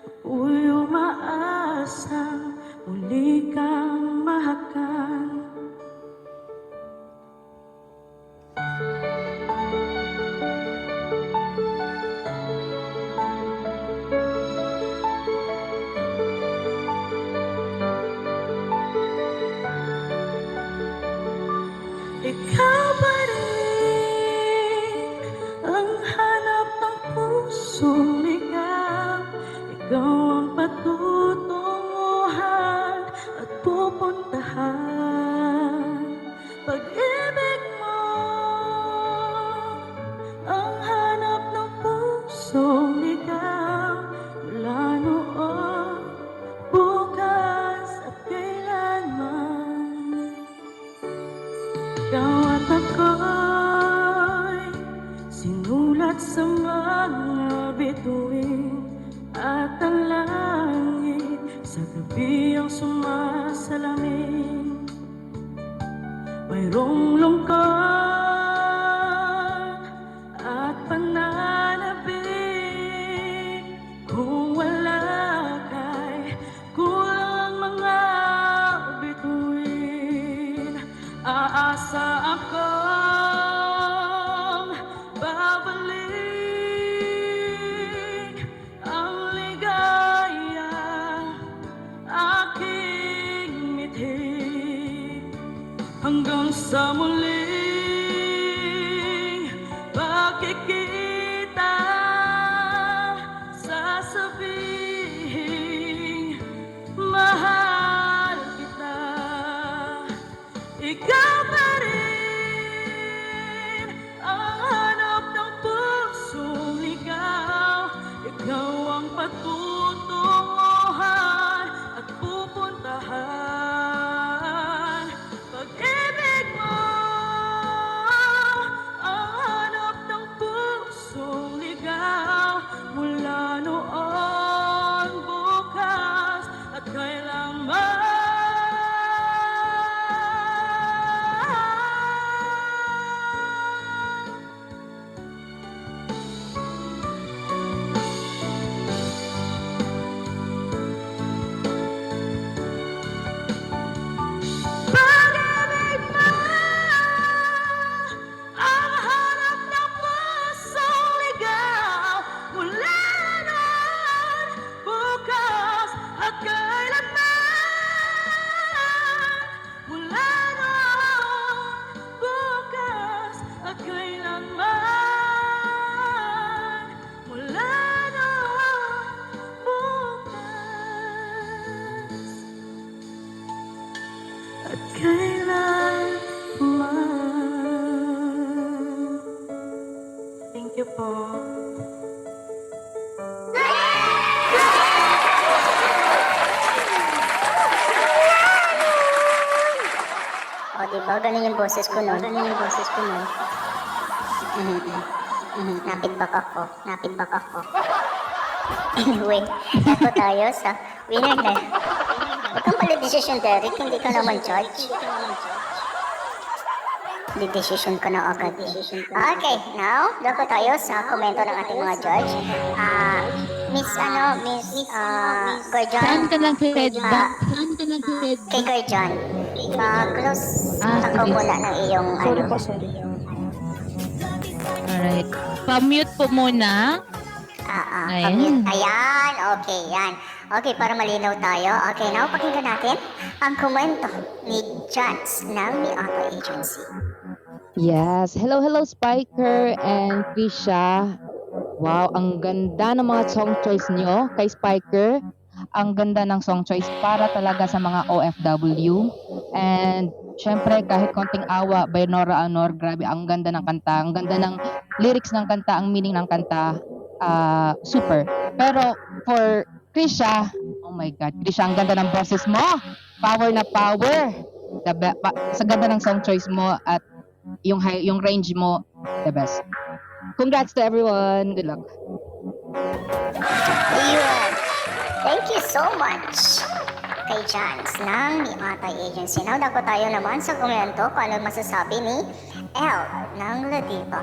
Ako'y umaasang muli ka ikaw pa rin ang hanap ng pusong ligaw. Ikaw ang patutunguhan at pupuntahan. Pag-ibig mo ang hanap ng pusong ligaw. Mula noon, bukas at kailanman. Ikaw at ako'y sinulat sa mga bituin at ang langit sa gabi ang sumasalamin. Mayroong lungkot at pananabik. Kung wala ka'y kulang ang mga bituin. Aasa akong babalik ang ligaya aking mithi hanggang sa muling pagkikita. Sasabihin mahal kita. Ikaw pa rin ang hanap ng pusong ligaw. Ikaw ang patutunguhan at pupuntahan. Pag-ibig mo ang hanap ng pusong ligaw. Mula noon, bukas at kailanman. Pag-ibig mo ang hanap ng pusong ligaw. Mula noon, bukas at kailanman. Mula noon, bukas at kailanman. Mula noon, bukas at kailanman. Thank you po. O, diba? Ganun yung boses ko nun. Napidback ako. Anyway, ako tayo sa winner na. Huwag kang pala decision, Derek. Hindi ka naman judge. Decision ko na agad. Okay, now, dako tayo sa komento ng ating mga judge. Miss Gorjon. Saan ka lang feedback? Kay Gorjon. Close ako muna ng iyong Sorry. Alright. Pa-mute po muna. Ayan. Ayan, okay, yan. Okay, para malinaw tayo. Okay, now pakinggan natin ang komento ni Jans ng Mi Auto Agency. Yes. Hello, Spiker and Krisha. Wow, ang ganda ng mga song choice nyo kay Spiker. Ang ganda ng song choice para talaga sa mga OFW. And syempre, kahit konting awa by Nora Honor, grabe, ang ganda ng kanta. Ang ganda ng lyrics ng kanta, ang meaning ng kanta. Super. Pero for Krisha, oh my God, Krisha, ang ganda ng boses mo. Power na power. Sa ganda ng song choice mo at yung range mo, the best. Congrats to everyone. Good luck. Ayun. Thank you so much kay Jans ng Mi Auto Agency. Now, dako tayo naman sa komento kung ano masasabi ni L ng Ladiva.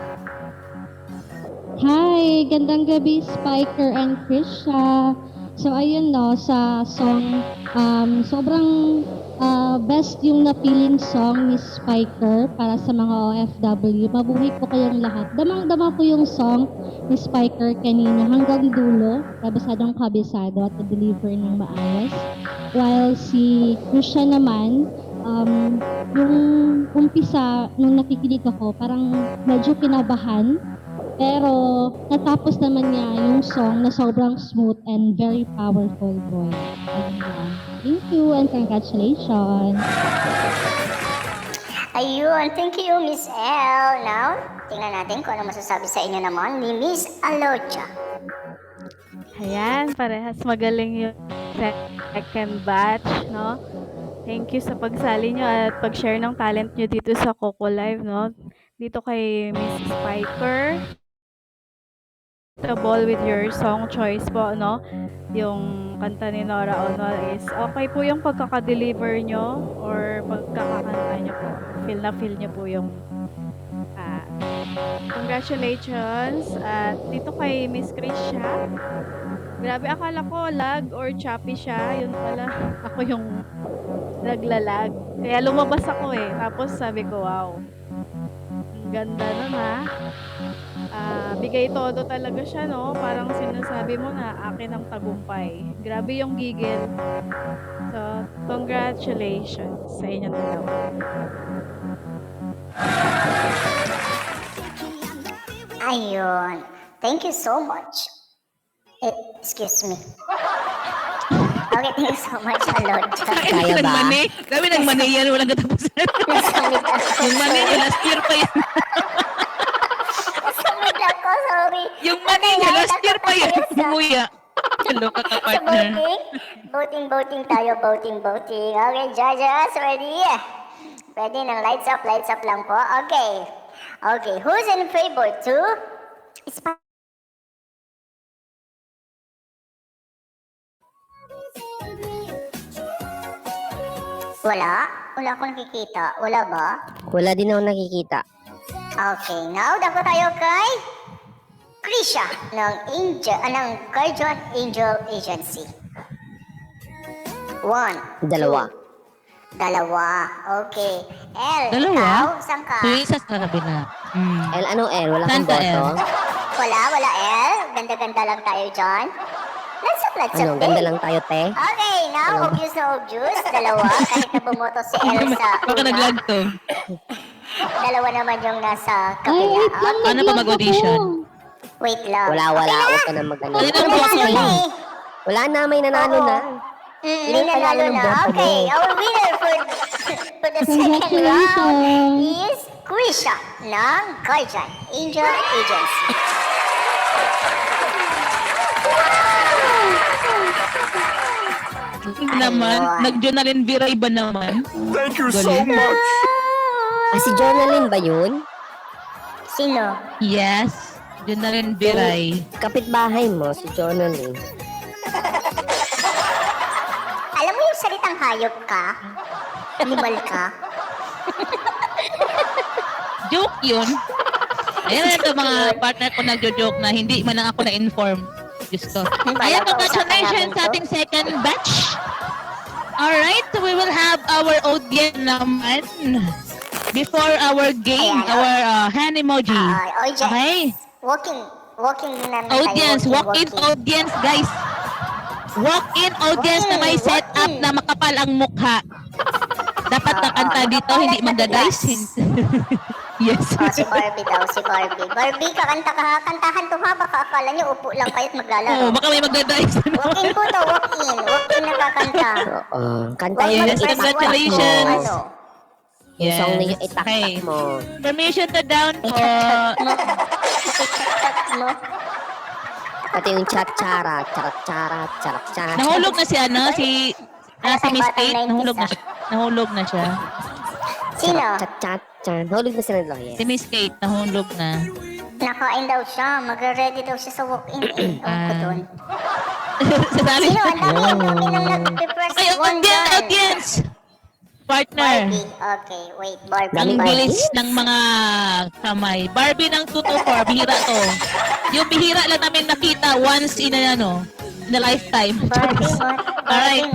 Hi! Gandang gabi, Spiker and Krisha. So, ayun no, sa song, sobrang best yung napiling song ni Spiker para sa mga OFW. Mabuhay po kayong lahat. Damang-dama po yung song ni Spiker kanina hanggang dulo. Kabisadong kabisado at na-deliver ng maayos. While si Krisha naman, yung umpisa nung nakikinig ako, parang medyo kinabahan. Pero natapos naman niya yung song na sobrang smooth and very powerful, boy. Ayun. Thank you and congratulations. Ayun, thank you, Miss L. Now, tingnan natin kung ano masasabi sa inyo naman ni Miss Alocha. Ayan, parehas magaling yung second batch, no? Thank you sa pagsali nyo at pag-share ng talent nyo dito sa Coco Live, no? Dito kay Miss Spiker. The ball with your song choice po, no? Yung kanta ni Nora Onol is okay po yung pagkaka-deliver nyo or pagkakakanta nyo po. Feel nyo po yung congratulations. At dito kay Miss Krisha. Grabe, akala ko lag or choppy siya. Yun pala, ako yung naglalag. Kaya lumabas ako eh. Tapos sabi ko, wow. Ang ganda nun ha. Bigay todo talaga siya, no? Parang sinasabi mo na akin ang tagumpay. Grabe yung gigil. So, congratulations sa inyong dalawa. Ayun. Thank you so much. Excuse me. Okay, thank you so much, Alocha. Kaya ba? Grabe nagmani yan, walang katapusan. Yung mani niya, last year pa yan. Samid ako, sorry. Yung mani niya, last year pa yan. Bumuya. Loka ka, Sa partner. voting tayo, voting. Okay, judges, ready? Pwede ng lights up lang po. Okay, who's in favor to Wala akong nakikita. Wala ba? Wala din ako nakikita. Okay, now dapat tayo kay Krisha ng Guardian Angel Agency. 1, Dalawa. Okay. L, Dalawa? ikaw, saan ka? So, yung isa sa kabila. L, anong L? Wala Saan kang ka, boto? L? Wala, L. Ganda-ganda lang tayo dyan. Let's up, Ano, ganda lang tayo, te? Okay, now, obvious. Dalawa, kahit na bumoto si L sa Baka una. naglag to. Dalawa naman yung nasa Ay, kabila. wait lang. Paano pa naglag mag-audition? ako. Wait lang. Wala. Okay na. Huwag ka na mag-ano. Kanina ang boto Nanalo mo. na eh. Wala na, may nanalo Oo. na. May Ilan nanalo panalo ng na. boto mo? Okay, our winner for the second round Congratulations. is Krisha ng Guardian Angel Agency. Naman, Ayun. nag-Jonalyn Biray ba naman? Thank you so Galing. much. Si Jonalyn ba yun? Sino? Yes, Jonalyn Biray. Kapitbahay mo, si Jonalyn. Alam mo yung salitang hayop ka? Animal ka? Joke yun. Ayan ito mga partner ko nagjo-joke na hindi man lang ako na-inform. Diyos ko. Ayan, congratulations sa ating second batch. Alright, so we will have our audience naman before our game, Ayan, our hand emoji. Audience. Okay? Walking naman tayo. Audience, walk-in audience, guys. Walk-in audience na may Walk-in, setup walk-in. na makapal ang mukha. Dapat nakanta dito, hindi magda-dice. Yes. Si Barbie daw, si Barbie. Barbie, kantahan to ha. Baka akala niyo upo lang kayo't Oo, maglalaro. baka may magda-dice. Walk-in po to, walk-in. Walk-in na kakanta. Oo. Kantahin mo, Yes, itaktak congratulations. mo. Yung song na yung itaktak Okay. mo. Permission to down po. mo. Pati yung charat-chara, charat-chara. Nahulog na si si Miss Kate. Nahulog na siya. Sino? Chat-chat. Hulog na sila dalawa, Si Miss Kate, nahulog na. Nakain daw siya. Magre-ready daw siya sa walk-in. Ewan ko doon. Sa dami. Sino? Ang dami nang nag-press Ay, one dyan. audience! Partner. Barbie. Okay, wait. Barbie. Ang Barbie? bilis ng mga kamay. Barbie ng 224, bihira to. Yung bihira lang namin nakita once in a lifetime. Alright.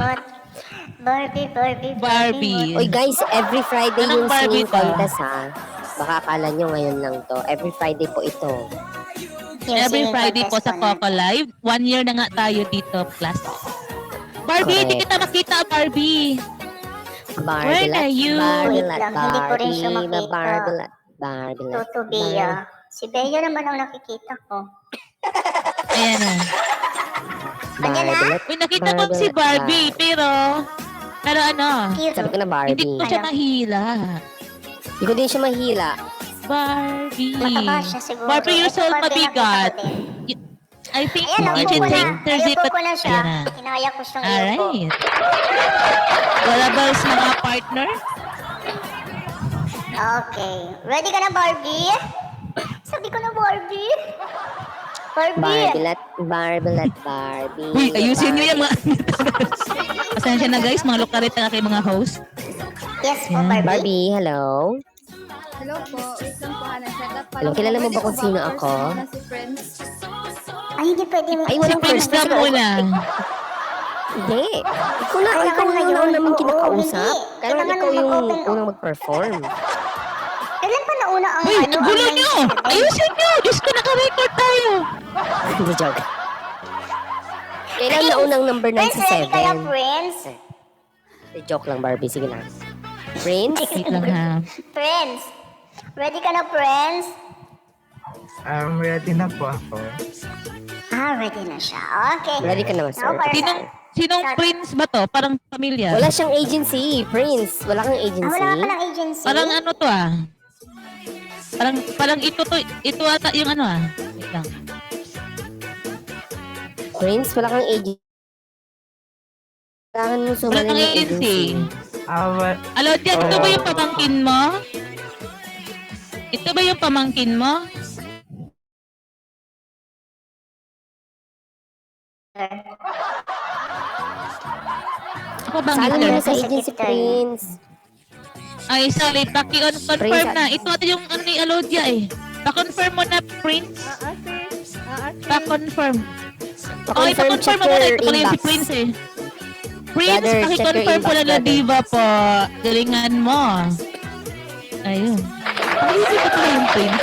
Barbie. Uy guys, every Friday Anong yung Barbie singing to? contest ha. Baka akala nyo ngayon lang to. Every Friday po ito. Every Friday po sa Coco Live. 1 year na nga tayo dito, plus. Barbie, hindi Correct. kita makita, Barbie. Barbie Where are you? Wait lang, hindi ko rin siya makita. Barbie. Tutu Bea. Si Bea naman ang nakikita ko. Ayan na. Andyan na? Uy, nakita ko si Barbie, pero ano, Sabi ko na Barbie. hindi ko siya mahila. Hindi ko din siya mahila. Barbie. Mataba siya siguro. Barbie, you're Ito, so Barbie, mabigat. nakita ko din. I think Ayan, you naupo should ko na. take Thursday, Ayupo but ko na siya. ayan na. Kinaya ko siyang iupo. Alright. Wala ba sa mga partner? Okay. Ready ka na, Barbie? Sabi ko na, Barbie. Barbie. Barbie. Uy, ayusin nyo yung mga... Pasensya na guys, mga lukarit na kayo mga host. Yes po, Yan. Barbie. Hello? Hello po. Wait lang po, set-up pa Hello, lang. kilala mo Pwede ba ko kung sino ako? na si friends? Ay, hindi pwede mo. Ay, Si walang Prince first na muna. Hindi. Ikaw na Kailangan yung ngayon. una namin Oo, kinakausap. hindi. Kailangan Kailangan ikaw yung mag-open. unang mag-perform. Kailan pa nauna ang Uy, ano? gulo ang nyo! 97? Ayusin nyo! Diyos ko, naka-record tayo! Hindi, joke. Kailan na unang number Prince, ready ka na, 97? Prince? Joke lang, Barbie. Sige lang. Prince? Wait lang ha. Prince. Ready ka na, Prince? Ready na po ako. Ready na siya. Okay. Ready ka naman, sir. Now, para Sinong Start. Prince ba to? Parang pamilya? Wala siyang agency, Prince. Wala kang agency. wala ka palang agency? Parang ano to ah? Parang ito ata yung ano ah. Wait lang. Prince, wala kang agency. Kailangan mo Wala sumali kang ng agency. Alo, Dian, ito ba yung pamangkin mo? Ito ba yung pamangkin mo? Ako bang Sali mo na ito? sa agency, Prince. Ay, sorry, paki-confirm Prince, na. Ito ata yung ano ni Alodia eh. Pa-confirm mo na, Prince. Pa-confirm. Okay, pa-confirm mo muna. Ito pala yung si Prince eh. Prince, Brother, check your paki-confirm po inbox, na brother. diva po. Galingan mo. Ayun. Ay, ito pala yung Prince.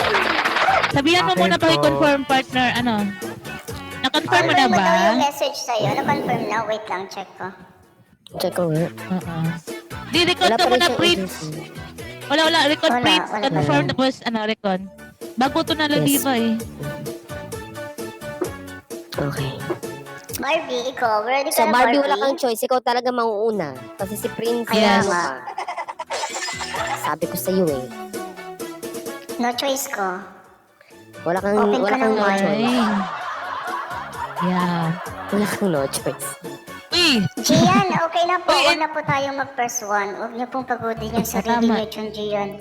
Sabihan mo Okay muna po. paki-confirm, partner. Ano? Na-confirm mo na Confirm mo ba? daw yung message sa'yo. Na-confirm na. Wait lang, check ko. Check ko nga. Oo. Di-record Wala ka pa rin muna, siyang Prince. agency. Wala. Record, Wala, Prince. wala. Confirm, tapos, record. Bago to na lang Yes. diva eh. Okay. Barbie, ikaw. Ready So, ka na, Barbie, wala kang choice. Ikaw talaga mauuna. Kasi si Prince, Yes. ano ka. Sabi ko sa'yo eh. No choice ko. Wala kang, Open wala ka kang ng no mic. choice. Ay. Yeah. Wala kang no choice. Uy! Gian, okay na po. Uy, Huwag na po tayong mag-first one. Huwag niyo pong pagodin yung sarili Tama. niyo, Chun Gian.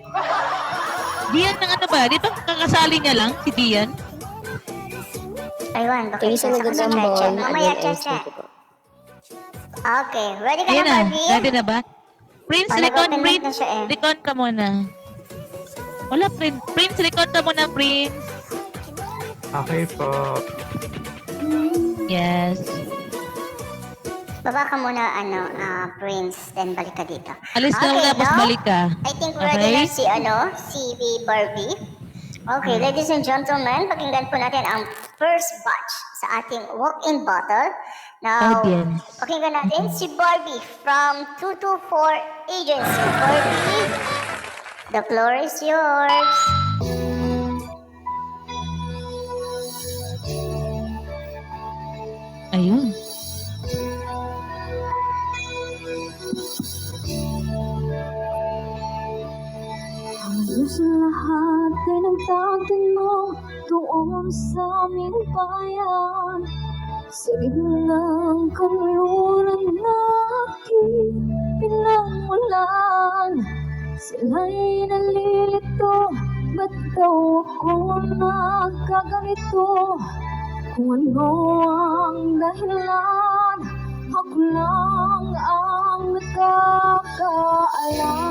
Dian ng ano ba? Dito kakasali niya lang, si Dian. Aywan, baka Kaya isa siya sa kasi nagagambol. cheche. Mamaya, again, cheche. SPT ko. Okay, ready ka Ayan na, na. Barbie? Ready na ba? Prince, Oh, record, nag-open mic Prince. na siya eh. Record ka muna. Wala, Prince. Prince, record ka muna, Prince. Okay po. Yes. Baba ka muna, Prince, then balik ka dito. Alis ka muna, tapos now, balik ka. I think ready Okay? na si Barbie. Okay, ladies and gentlemen, pakinggan po natin ang first batch sa ating walk-in bottle. Now, Audience. pakinggan natin si Barbie from 224 Agency. Barbie, the floor is yours. Ayun. Halos lahat ay nagtatanong doon sa aming bayan. Sa gitnang kanluran na aking pinagmulan. Sila'y nalilito, ba't daw ako nagkaganito? Kung ano ang dahilan, ako lang ang nakakaalam.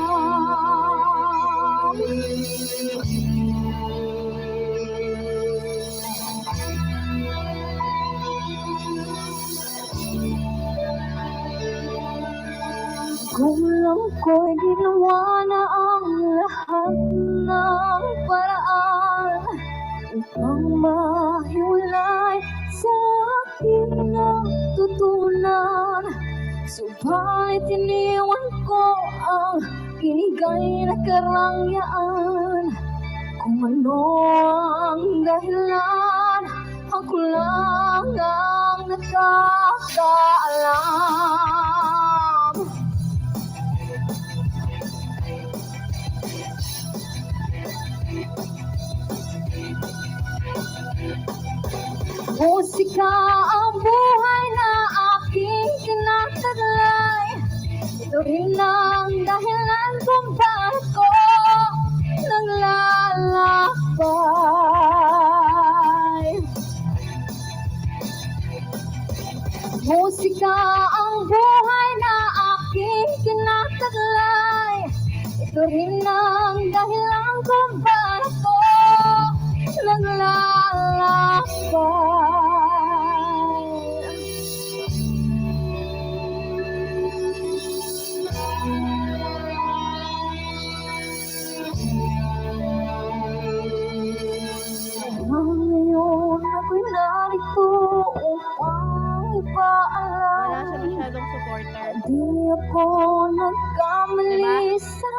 Kulang ko'y ginawa na ang lahat ng paraan upang mahiwalay sa aking natutunan. Subalit iniwan ko ang binigay na karangyaan. Kung ano ang dahilan, ako lang ang nakakaalam. Musika ang buhay na aking tinataglay. Ito rin ang dahilan kung bakit ko naglalakbay. Musika ang buhay na aking tinataglay. Ito rin ang dahilan kung bakit ko ngayon ako'y narito upang ipaalam. Wala siya masyadong supporter. Di ako nagkamali sa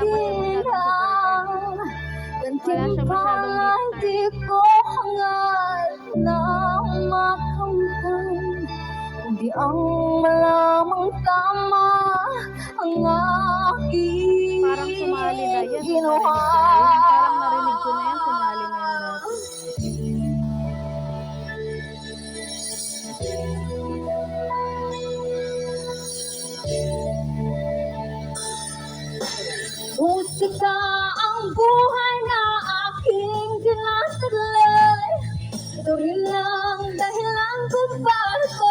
hirang. Gantimpala di ko hangad na makamtan. Kundi ang malamang tama ang aking Parang sumali na yan. ginawa. Parang narinig ko na yan. Sumali na yan natin. Musika ang buhay na aking tinataglay. Ito rin ang dahilan kung bakit ko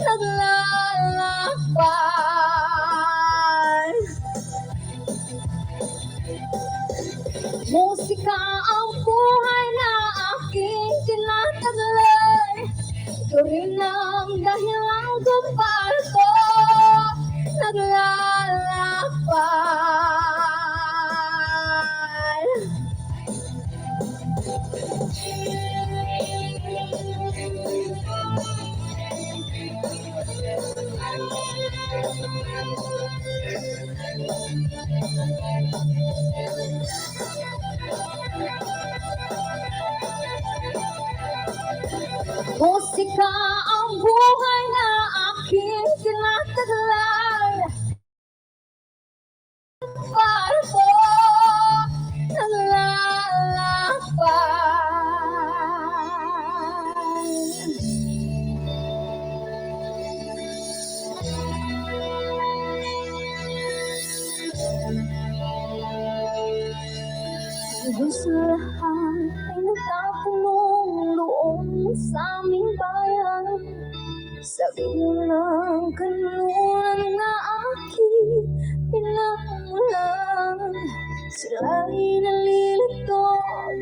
naglalakbay. Musika ang buhay na aking tinataglay. Ito rin ang dahilan kung bakit ko naglalakbay. Musika ang buhay na aking tinataglay. Para ko naglalakbay. Hanggang sa lahat ay nagtatanong doon sa aming bayan. Sabi ng kanluran na aking pinagmulan. Sila'y nalilito,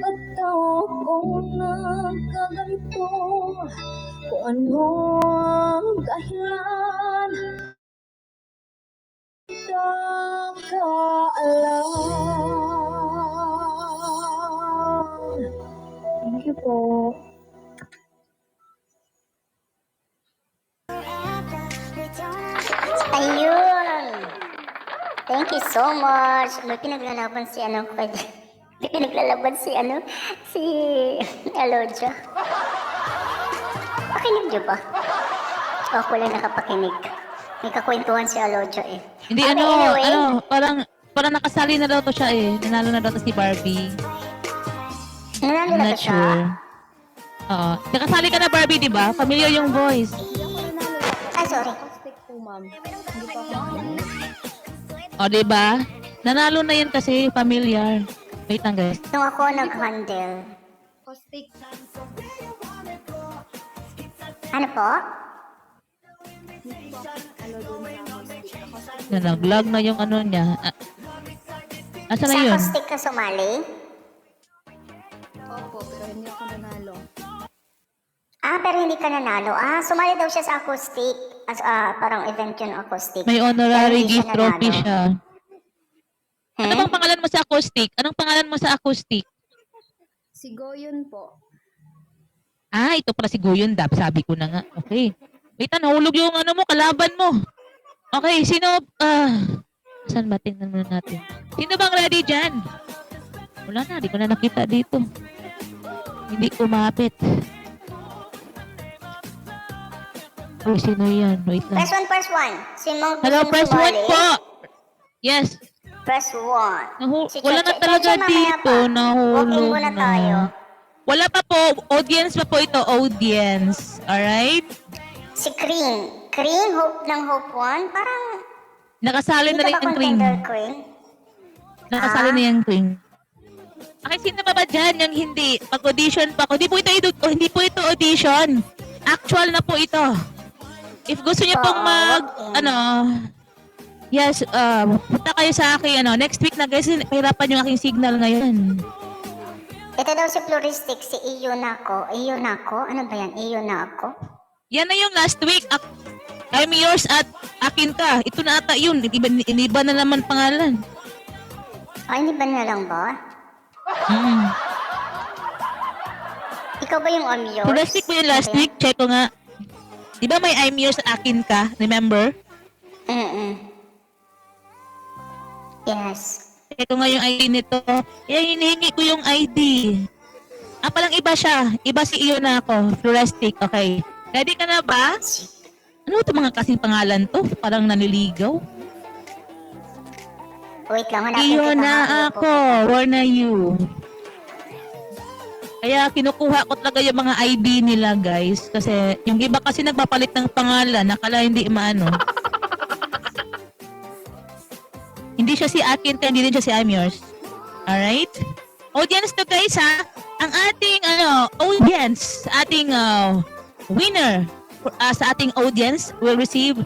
ba't daw ako nagkaganito? Kung ano ang dahilan, nakakaalam. Thank you po. Ayun! Thank you so much. May pinaglalaban si ano pwede. May pinaglalaban si ano, si Alodia. Pakinig niyo ba? Ako lang nakapakinig. May kakwentuhan si Alodia eh. Hindi Okay, anyway. parang nakasali na daw to siya eh. Nanalo na daw to si Barbie. Nanalo I'm na not ba siya? sure. Oo. Nakasali ka na Barbie, di ba? Familiar yung voice. Ah, sorry. O, di ba? Nanalo na yan kasi familiar. Wait lang guys. Nung ako nag-handle. Ano po? Nag-vlog na yung ano niya. Asa na Sa yun? acoustic ka sumali? Opo, pero hindi ako nanalo. Ah, pero hindi ka nanalo. Ah, sumali daw siya sa acoustic. Parang event yun, acoustic. May honorary Pero hindi gift trophy nanalo. siya. Ano bang pangalan mo sa acoustic? Anong pangalan mo sa acoustic? Si Goyun po. Ah, ito pala si Goyon Dap. Sabi ko na nga. Okay. Wait, nahulog yung ano mo, kalaban mo. Okay, saan ba? Tingnan muna natin. Sino bang ready dyan? Wala na, di ko na nakita dito. Hindi kumapit. Uy, sino yan? Wait lang. Press 1. Sino Hello, gustong press 1 sumali? po! Yes. Press 1. Wala na talaga dito. Walking Nahulog muna na. tayo. Wala pa po. Audience pa po ito. Audience. Alright? Si Cream. Cream, Hope ng Hope 1. Parang, Nakasali na hindi rin ka ba yung Cream. contender, Cream? Nakasali na yung Cream. Okay, sino ba ba dyan yung hindi? Pag-audition pa ako. Hindi po ito audition. Actual na po ito. If gusto niyo pong yes, punta kayo sa akin, next week na guys, pahirapan yung aking signal ngayon. Ito daw si Floristic, si Iyo Nako. Iyo Nako? Ano ba yan? Iyo Nako? Yan na yung last week. I'm yours at akin ka. Ito na ata yun. Iniba na naman pangalan. Ay, hindi ba na lang ba? Ikaw ba yung I'm yours? Floristic mo yung last week. Check ko nga. Di ba may I'm yours at akin ka? Remember? Yes. Ito nga yung ID nito. Yan, hinihingi ko yung ID. Palang iba siya. Iba si Iyo na ako. Floristic. Okay. Ready ka na ba? Ano ito mga kasing pangalan to? Parang naniligaw. Wait lang, hanapin Iyo kita. na ako. Where na you? Kaya kinukuha ko talaga yung mga ID nila, guys. Kasi yung iba kasi nagpapalit ng pangalan. Nakala hindi maano. Hindi siya si akin, kaya hindi rin siya si I'm yours. Alright? Audience to guys ha. Ang ating audience, ating winner sa ating audience will receive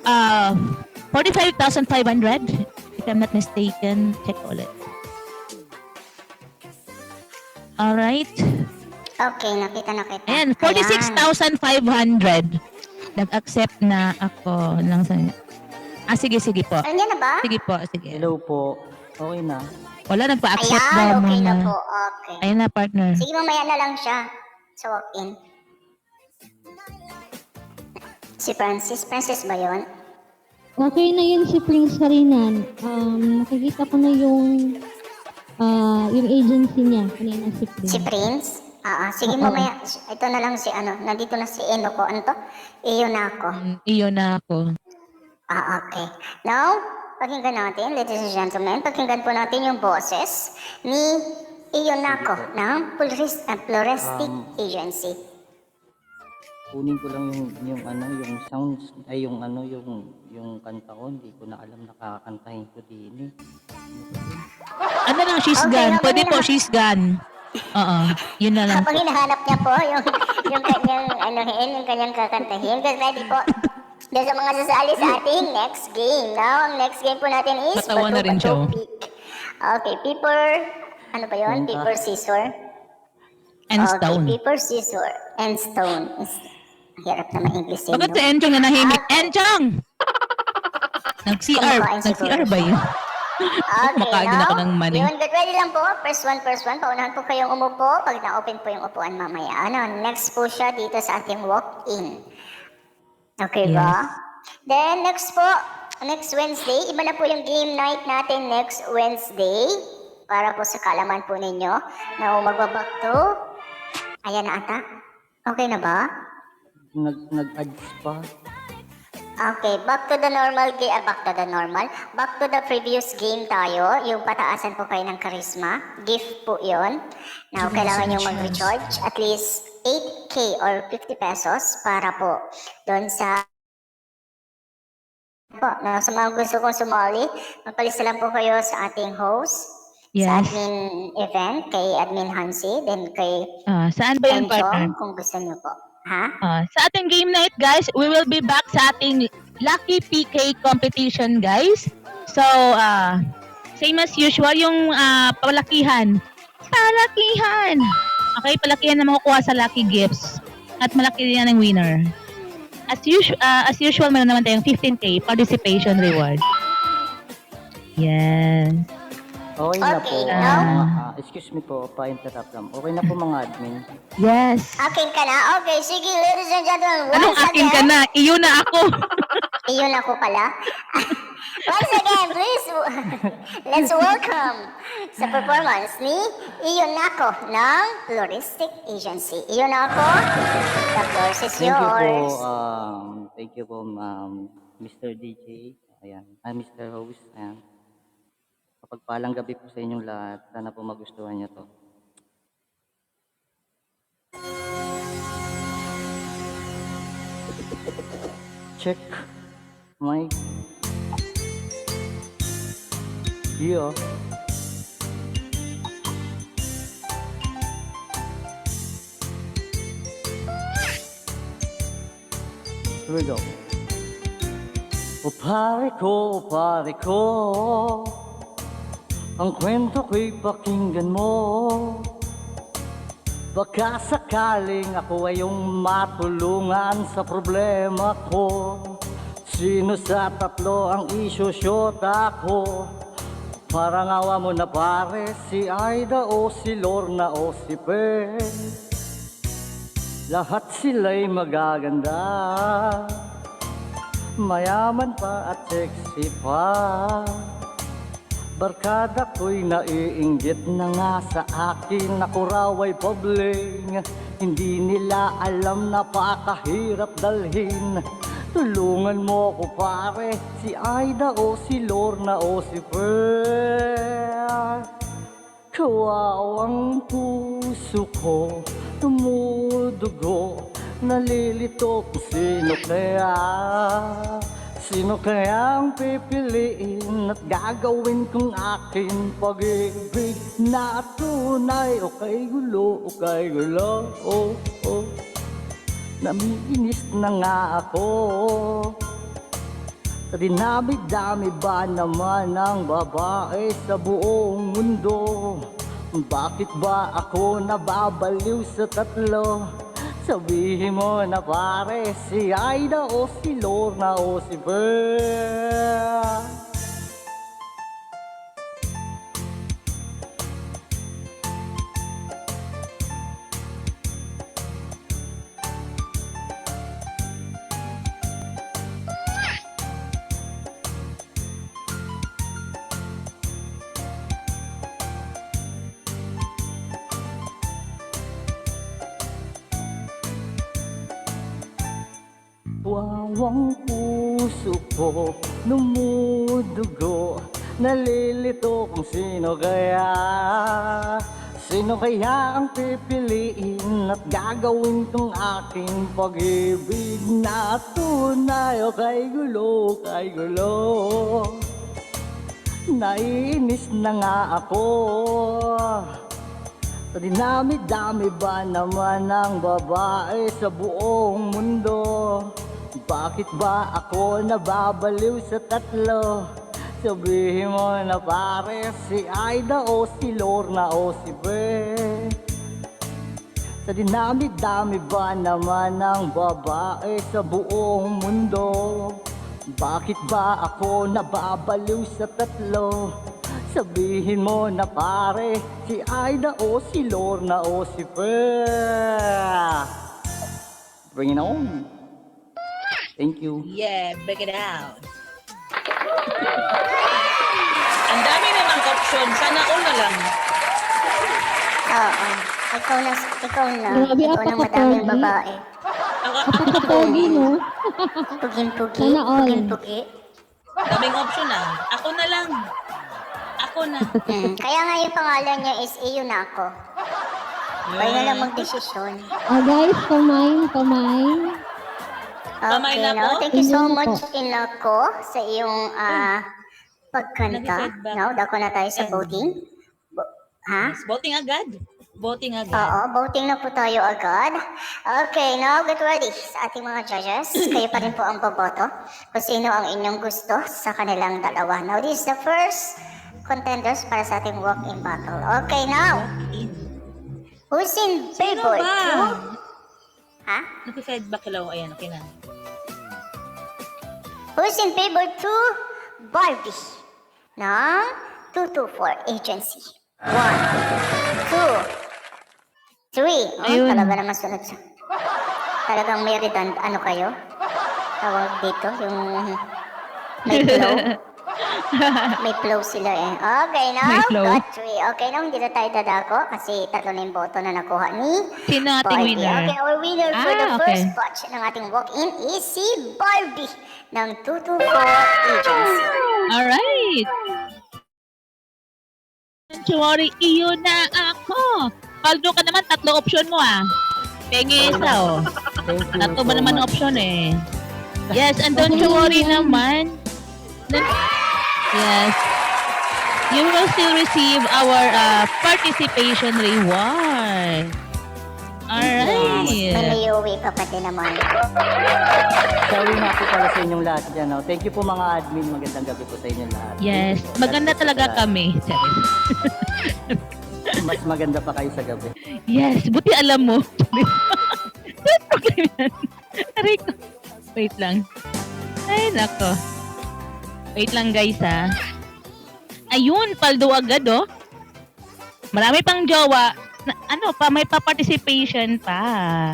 45,500. If I'm not mistaken, check ulit. Alright. Okay, nakita. Ayan, 46,500. Nag-accept na ako lang sa... sige po. Nandiyan na ba? Sige po, sige. Hello po. Okay na. Wala, nagpa-accept Ayan, daw okay muna. na po. Okay. Ayan na, partner. Sige, mamaya na lang siya sa walk-in. Si Francis. Francis ba yun? Okay na yun si Prince Karinan. Nakikita ko na yung agency niya. Kanina si Prince. Si Prince? Sige, mamaya. Ito na lang si nandito na si Eno ko. Ano to? Iyo na ako. Iyo na ako. Okay. Now, pakinggan natin, ladies and gentlemen, pakinggan po natin yung boses ni Iyo Nako ng Floristic Agency. Kunin ko lang yung sounds ay yung kanta ko, hindi ko na alam nakakantahin ko din eh. Ano lang, she's gone. Pwede po, she's gone. Yun na lang. Habang hinahanap niya po yung kanyang yung kanyang kakantahin. Get ready po. Dahil sa mga sasali sa ating next game. Now, ang next game po natin is Patawa na rin siya. Okay, paper, paper, scissor. And stone. Okay, paper, scissor, and stone. Hirap na ma-English yun. Bakit si Enchong na nahimik? Enchong! Nag-CR ba yun? Okay, Makaagin ako ng money. Yun, get ready lang po. First one. Paunahan po kayong umupo. Pag na-open po yung upuan mamaya. Next po siya dito sa ating walk-in. Okay ba? Then, next Wednesday, iba na po yung game night natin next Wednesday. Para po sa kaalaman po ninyo na magbabak to. Ayan na ata. Okay na ba? Nag-adds pa. Okay, back to the normal. Back to the previous game tayo. Yung pataasan po kayo ng charisma. Gift po yon. Now, kailangan nyo mag-recharge at least 8K or 50 pesos para po doon sa sa mga gusto kong sumali. Magpalista lang po kayo sa ating host. Yes. Sa admin event, kay admin Hansi, then kay saan ba yung partner? kung gusto nyo po. Sa ating game night, guys, we will be back sa ating Lucky PK competition, guys. So, same as usual, yung palakihan. Okay, palakihan na makukuha sa lucky gifts. At malaki yan ang winner. As usual, meron naman tayong 15K participation reward. Yes. Okay na po. now? Excuse me po, pa-interrupt lang. Okay na po mga admin. Yes. Akin ka na? Okay, sige, ladies and gentlemen. Anong akin ka na? Iyo na ako. Iyon ako pala. Once again, please, let's welcome sa performance ni Iyon ako ng Floristic Agency. Iyon ako, the floor is Thank you po, yours. thank you po, Mr. DJ. Ayan, Mr. Host. Ayan. Kapagpalang gabi po sa inyong lahat. Sana po magustuhan niyo to. Check. Mic. Yeah. Here we go. O pare ko, ang kwento ko'y pakinggan mo. Baka sakaling ako ay iyong matulungan sa problema ko. Sino sa tatlo ang isosyota ko? Parang awa mo na pare, si Aida o si Lorna o si Pen. Lahat sila'y magaganda, mayaman pa at sexy pa. Barkada ko'y naiinggit na nga sa akin, ako raw ay pabling. Hindi nila alam na pakahirap dalhin. Tulungan mo ko pare, si Aida o si Lorna o si Per. Kawawang puso ko, tumudugo, nalilito kung sino kaya. Sino kaya ang pipiliin at gagawin kong aking pag-ibig na tunay o kay gulo, oh, oh. Namiinis na nga ako. Sa dinami-dami ba naman ang babae sa buong mundo? Bakit ba ako nababaliw sa tatlo? Sabihin mo na pare, si Aida o si Lorna o si Bea. Wawang puso ko, numudugo, nalilito kung sino kaya. Sino kaya ang pipiliin at gagawin tong aking pag-ibig na tunay o kay gulo, Naiinis na nga ako. Sa dinami-dami ba naman ang babae sa buong mundo? Bakit ba ako nababaliw sa tatlo? Sabihin mo na pare, si Aida o si Lorna o si Bea. Sa dinami-dami ba naman ang babae sa buong mundo? Bakit ba ako nababaliw sa tatlo? Sabihin mo na pare, si Aida o si Lorna o si Bea. Bring it on. Thank you. Yeah, break it out. Ang dami namang option. Sana all na lang. Oo. Ikaw na. Grabe, Ikaw na madaming apakapogi. babae. Apakapogi, no? Pugin-pugi. Sana all. Pugin-pugi. Daming option ah. Ako na lang. Ako na. Kaya nga yung pangalan niya is Iyon ako. Kayo na lang magdesisyon. Guys, kumain. Okay, na no? po? Thank you so Iyon much, po. Inako, sa iyong pagkanta. Nag-feedback. No, dako na tayo sa voting. Ha? Voting agad. Voting agad. Oo, voting na po tayo agad. Okay, now get ready sa ating mga judges. Kayo pa rin po ang boboto kung sino ang inyong gusto sa kanilang dalawa. Now, this is the first contenders para sa ating walk-in battle. Okay, now, who's in Sino favor? ba? Ha? Nag-feedback hello. Ayan, okay na. Who's in favor to Barbie ng 224 Agency? 1, 2, 3. Oh, Ayun. talaga naman sunod sa... Talagang may redund... Ano kayo? tawag dito, yung may flow. May flow sila eh. Okay, now, May flow. got 3. Okay, now, hindi na tayo dadako kasi 3 na yung boto na nakuha ni Sino ang ating Barbie. winner? Okay, our winner for the Ah, first okay. batch ng ating walk-in is si Barbie ng 224 Agency. Alright. Don't worry, iyo na ako. Paldo ka naman, 3 option mo ah. Pengi isa oh. Thank you 3 ba so naman much. option eh. Yes, and don't you worry naman. Yes. You will still receive our participation reward. May Alright. uwi ka pa din naman. Sorry nga po pala sa inyong lahat dyan. No? Thank you po mga admin. Magandang gabi po sa inyong lahat. Yes, maganda talaga kami. Mas maganda pa kayo sa gabi. Yes, buti alam mo. Don't problem yan. Aray ko. Wait lang. Ay, nako. Wait lang guys ha. Ayun, paldo agad oh. Marami pang jowa. May pa-participation pa.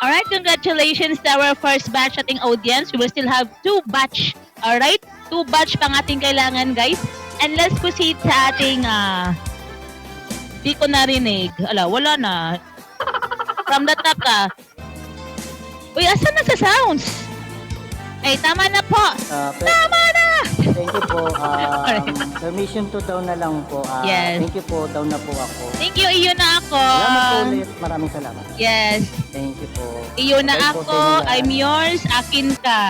Alright, congratulations to our first batch ating audience. We will still have 2 batch. Alright? 2 batch pang ating kailangan guys. And let's proceed sa ating di ko narinig. Wala na. From the top ka. Uy, asan na sa sounds? Ay, tama na po. Tama na! Thank you po. Permission to down na lang po. Yes. Thank you po. Down na po ako. Thank you, iyo na ako. Salamat po ulit. Maraming salamat. Yes. Thank you po. Iyo na Bye po sa ako. inyo lahat. I'm yours. Akin ka.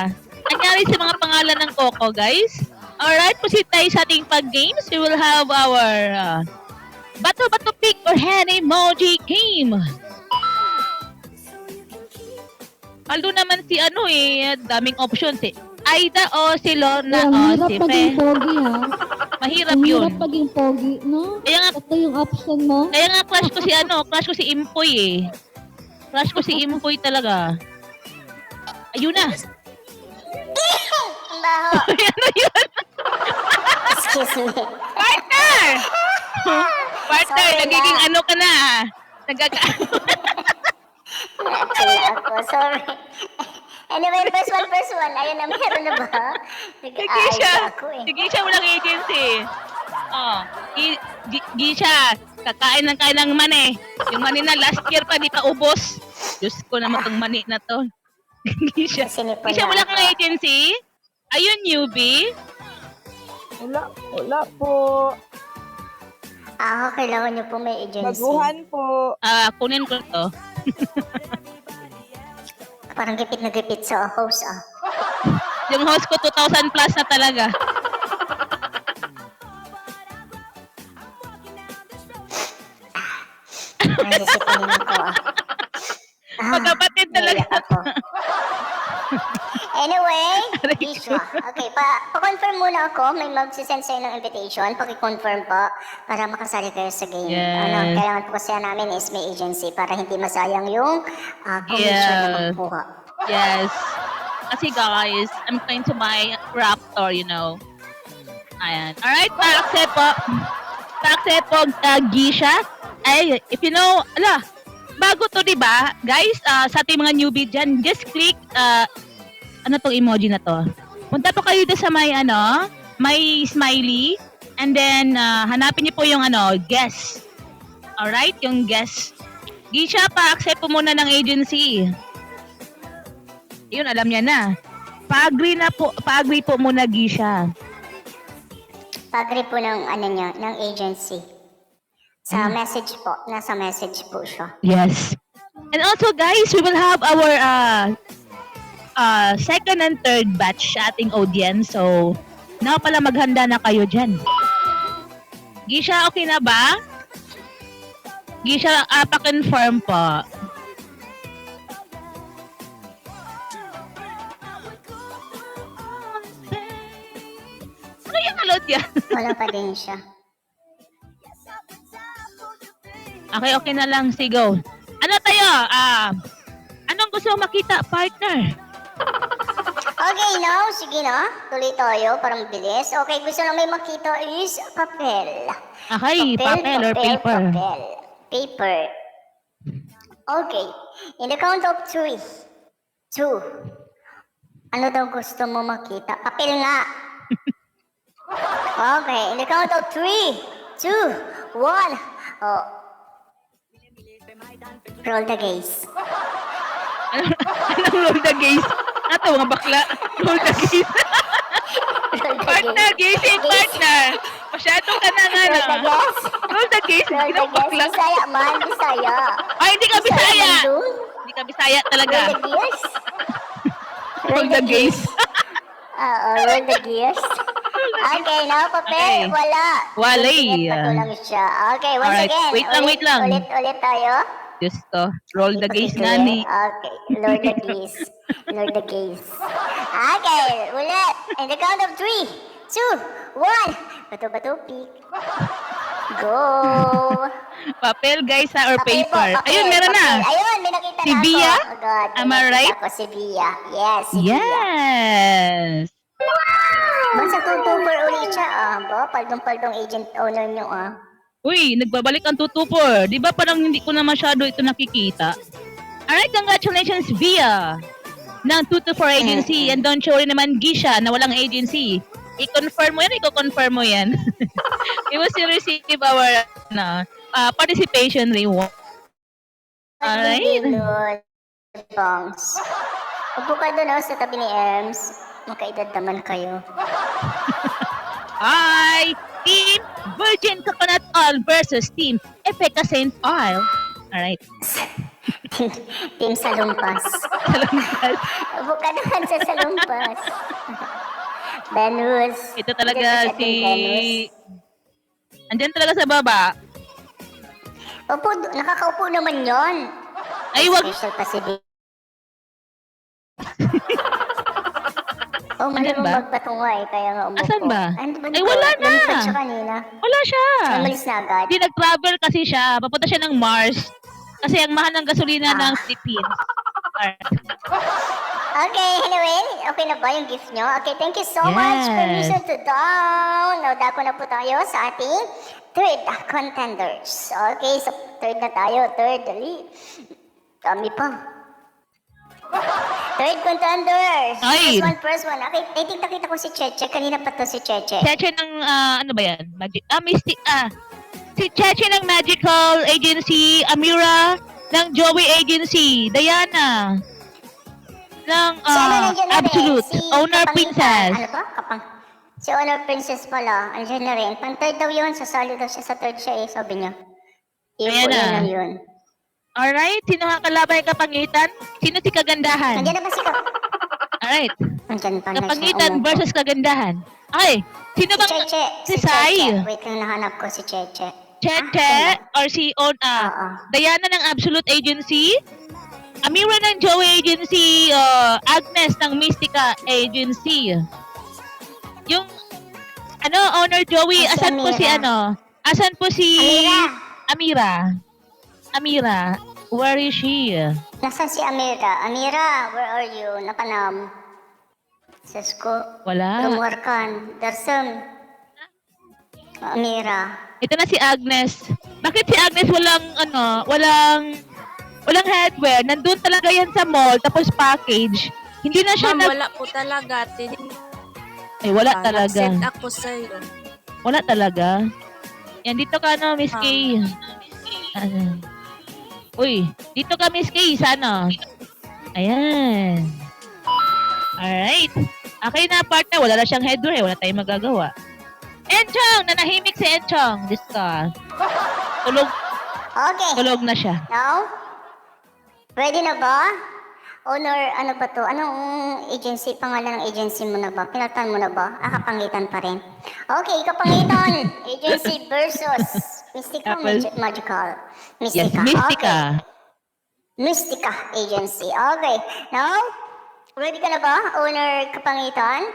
Nangyari sa mga pangalan ng Coco, guys. Alright, proceed tayo sa ating pag-games. We will have our Bato-Bato Pick or Hand Emoji game. Aldo naman si daming options eh. Aida o si Lorna o Ang hirap si maging Fe. pogi ha. Mahirap Ang yun. hirap maging pogi, no? Kaya nga, Ito yung option mo. Kaya nga crush ko si Impoy eh. Crush ko si Impoy talaga. Ayun na. Ang baho. Ano yun? Excuse me. Partner! Partner, Sorry nagiging na. ano ka na ah. Natsila ako. Sorry. Anyway, first one. Ayun na, meron na ba? Nag-aayos ako eh. Si Gisha walang agency. Oh, Gisha, kain ng mani. Yung mani na last year pa, di pa ubos. Diyos ko naman tong mani na to. Gisha, Sinipon Gisha na wala ako. kang agency? Ayun, newbie. Wala po. Kailangan niyo po may agency. po. Kunin ko to. Parang gipit na gipit sa host Yung host ko 2,000 plus na talaga. Naisipin ako Magkapatid talaga. naiyak ako. Anyway, Isha. Okay, pa-confirm muna ako. May mag-send sa'yo ng invitation. Paki-confirm po para makasali kayo sa game. Yes. Kailangan po kasi namin is may agency para hindi masayang yung commission na Yes. makukuha. Yes. Kasi guys, I'm trying to buy Raptor, you know. Ayan. Alright, pa-accept po, Gisha. Ay, if you know, bago to, diba? Guys, sa ating mga newbie dyan, just click, ano tong emoji na to? Punta po kayo doon sa may smiley, and then, hanapin niyo po yung guess. Alright, yung guess. Gisha, pa-accept po muna ng agency. Yun, alam niya na. Pa-agree po muna, Gisha. Pag-agree po ng, ng agency. Sa message po. Nasa message po siya. Yes. And also, guys, we will have our second and third batch sa ating audience. So, pala maghanda na kayo dyan. Gisha, okay na ba? Gisha, pa-confirm po. Ano yung alot yan? Wala pa din siya. Okay na lang. Sigo. Ano tayo? Anong gusto mo makita, partner? Okay, now, sige na. Tuloy tayo para mabilis. Okay, gusto lang may makita is papel. Okay, papel or paper? Paper. Okay. In the count of 3, 2, Ano daw gusto mo makita? Papel nga. Okay, in the count of 3, 2, 1. Oh. Roll the gaze. Anong roll the gaze? Ato, mga bakla. Roll the gaze. Partner, gising, partner. Masyadong ka na nga Roll the gaze. Roll the gaze. Roll the gaze. Bisaya man, Bisaya. Ay, hindi ka Bisaya. man dun. Hindi ka Bisaya talaga. Roll the gears. Roll the gaze. Oo, roll the gears. Okay, now papel, Okay. wala. Wala. Ingat pa lang siya. Okay, once Alright, again. wait lang. Ulit tayo. Diyos ko. Roll the gaze nga ni. Okay, Lord the gaze. Lord the gaze. Okay, ulit. In the count of 3, 2, 1. Bato-bato, pick. Go. Papel, guys, ha, or Papel po, paper. papel, Ayun, meron na. papel. Ayun, may nakita Si na ako. Bia? Oh God, Am I may nakita right? ako, si Bia. Yes, si Bia. Yes. Basta tutupor ulit siya. Paldong-paldong agent owner nyo, Uy, nagbabalik ang tutupor. Di ba parang hindi ko na masyado ito nakikita? Alright, congratulations, Via ng 224 agency. And don't worry naman, Gisha, na walang agency. I-confirm mo yan, i-confirm mo yan. You will still receive our participation reward. Alright. Bongs. Upo ka doon sa tabi ni Ems. Magkaedad naman kayo. Hi! Team Virgin Coconut Oil versus Team Epeka Saint Oil. Alright. Team Salumpas. Salumpas. Upo ka naman sa Salumpas. Benus. Ito talaga si... Andyan talaga sa baba. Opo, nakakaupo naman yon. Ay, wag... Special pa si Bea. Oh, mali Andyan mong ba? magpatunga kaya nga umupo. Asan ba? Ano ba Ay, wala na. Lumipad siya kanina. Wala siya. Umalis na agad. Hindi nag-travel kasi siya. Papunta siya ng Mars. Kasi ang mahal ng gasolina ng Philippines. Okay, anyway, okay na ba yung gift nyo? Okay, thank you so much. Yes. Permission to down. Now, dako na po tayo sa ating third contenders. Okay, so third na tayo. Third, dali. Dami pa. Third contenders. Ay. First one. Okay, nakita ko si Cheche. Kanina pa to si Cheche. Cheche ng, ano ba yan? Si Cheche ng Magical Agency, Amira ng Joey Agency, Diana ng nandiyan na rin? Absolute, Si Owner Kapangitan. Princess. Ano ba? Si Owner Princess pala. Andiyan na rin. Pang-third daw yun. Sasali daw siya sa third siya sabi niya. Ayan na. Yun. Alright, sino nga kalabay Kapangitan? Sino si Kagandahan? Nandiyan na ba si Alright, Nandiyan pa na siya. Kapangitan versus Kagandahan. Ay, sino bang... Cheche. Si Sai. Cheche. Wait lang, nahanap ko si Cheche. Cheche or si Diana ng Absolute Agency, Amira ng Joey Agency, Agnes ng Mystica Agency. Yung Owner Joey, asan po si Asan po si Amira, where is she? Nasaan si Amira? Amira, where are you? Nakanam. Sesko. Wala. Rumorkan. Darsam. Amira. Ito na si Agnes. Bakit si Agnes walang headwear? Nandun talaga yan sa mall, tapos package. Hindi na siya Ma'am, wala po talaga. Ay, wala talaga. Nag-send ako sa'yo. Wala talaga. Yan, dito ka Miss K. Uy, dito ka Miss K, sana. Ayan. Alright. Okay na, partner. Wala na siyang headwear. Wala tayong magagawa. Enchong! Nanahimik si Enchong. Diyos ka. Tulog. Okay. Tulog na siya. Now? Ready na ba? Owner, ano ba to? Anong agency? Pangalan ng agency mo na ba? Pinatan mo na ba? Kapangitan pa rin. Okay, Kapangitan. Agency versus Mystica Magical. Mystica. Yes, Mystica. Okay. Mystica Agency. Okay. Now, ready ka na ba, Owner Kapangitan?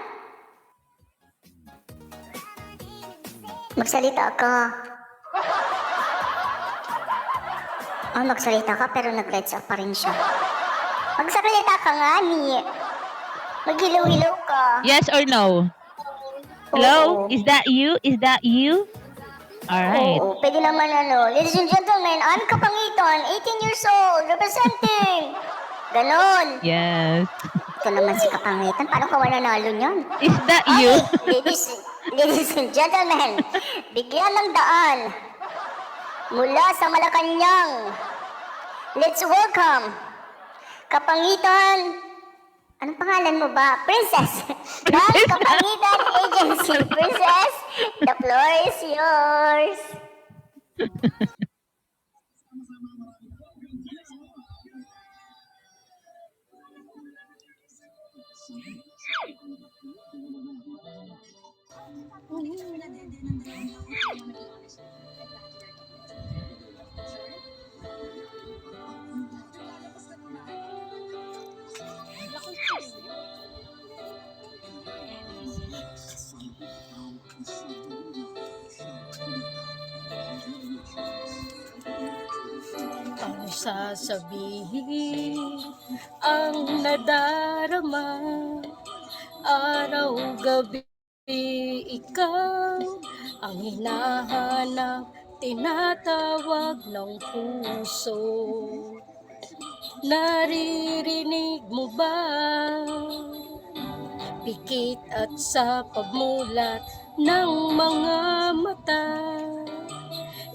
Magsalita ka. Magsalita ka pero nag-lights up pa rin siya. Magsalita ka nga ni. Maghilaw-hilaw ka. Yes or no? Hello? Is that you? Is that you? Alright. Oo, pwede naman Ladies and gentlemen, I'm Kapangitan, 18 years old, representing. Ganon. Yes. Ito naman si Kapangitan. Paano ka wala nalo niyan? Is that you? Ladies and gentlemen, bigyan ng daan mula sa Malacanang. Let's welcome Kapangitan. Anong pangalan mo ba? Princess. Ng Kapangitan Agency. Princess, the floor is yours. Ang sasabihin, ang nadarama, araw-gabi ikaw ang hinahanap, tinatawag ng puso. Naririnig mo ba? Pikit at sa pagmulat ng mga mata,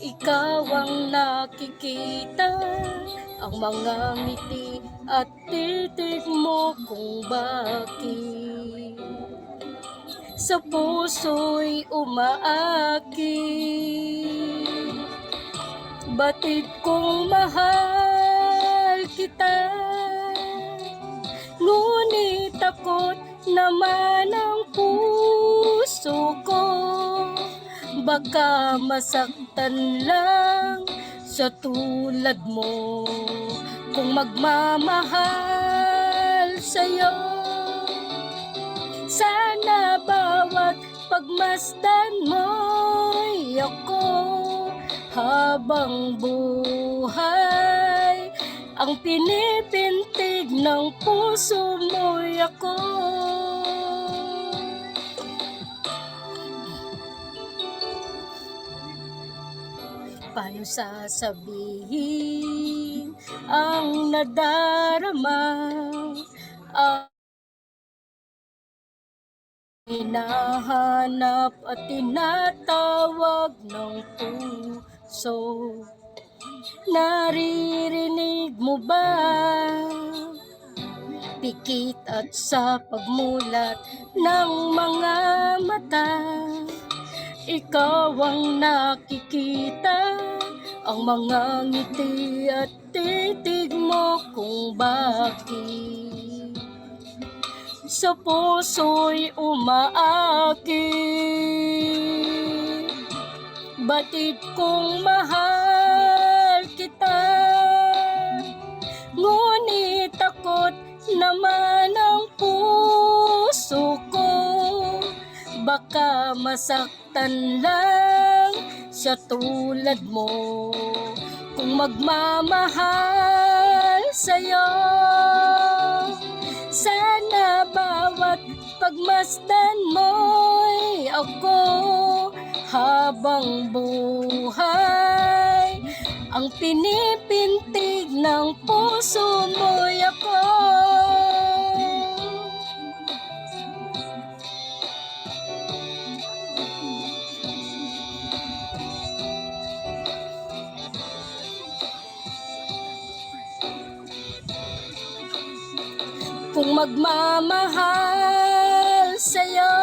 ikaw ang nakikita, ang mga ngiti at titig mo kung bakit sa puso'y umaakit. Batid kong mahal kita, ngunit takot naman ang puso ko. Baka masaktan lang sa tulad mo kung magmamahal sa'yo. Sana bawat pagmasdan mo'y ako habang buhay. Ang pinipintig ng puso mo'y ako. Paano sasabihin ang nadarama, ang hinahanap at tinatawag ng puso? Naririnig mo ba? Pikit at sa pagmulat ng mga mata, ikaw ang nakikita, ang mga ngiti at titig mo kung bakit sa puso'y umaakit. Batid kong mahal kita, ngunit takot naman ang puso ko. Baka masaktan lang sa tulad mo kung magmamahal sa'yo. Sana bawat pagmasdan mo'y ako habang buhay. Ang pinipintig ng puso mo'y ako. Kung magmamahal sa'yo,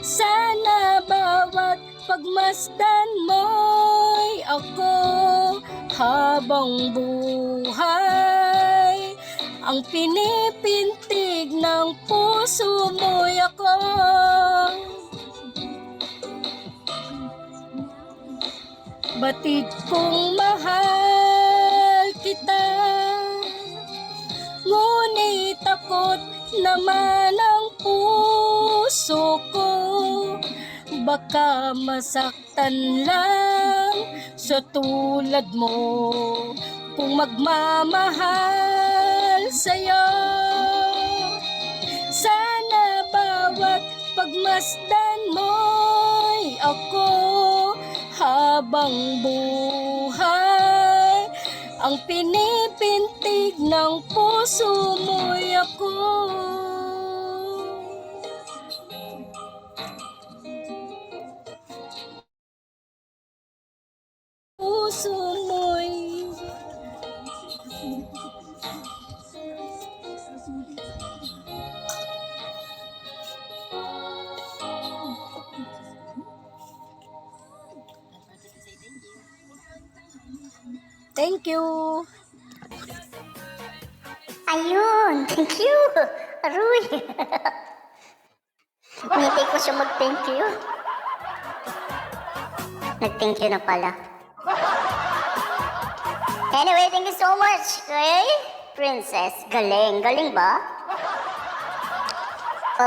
sana bawat pagmasdan mo'y ako habang buhay. Ang pinipintig ng puso mo'y ako. Batid kong mahal kita, ngunit takot naman ang puso ko. Baka masaktan lang sa tulad mo kung magmamahal sa'yo. Sana bawat pagmasdan mo'y ako habang buhay. ang pinipintig ng puso mo'y ako. Puso mo'y thank you. Ayun, thank you. Aruy. Hindi ko siya mag-thank you. Nag-thank you na pala. Anyway, thank you so much kay Princess. Galing. Galing ba?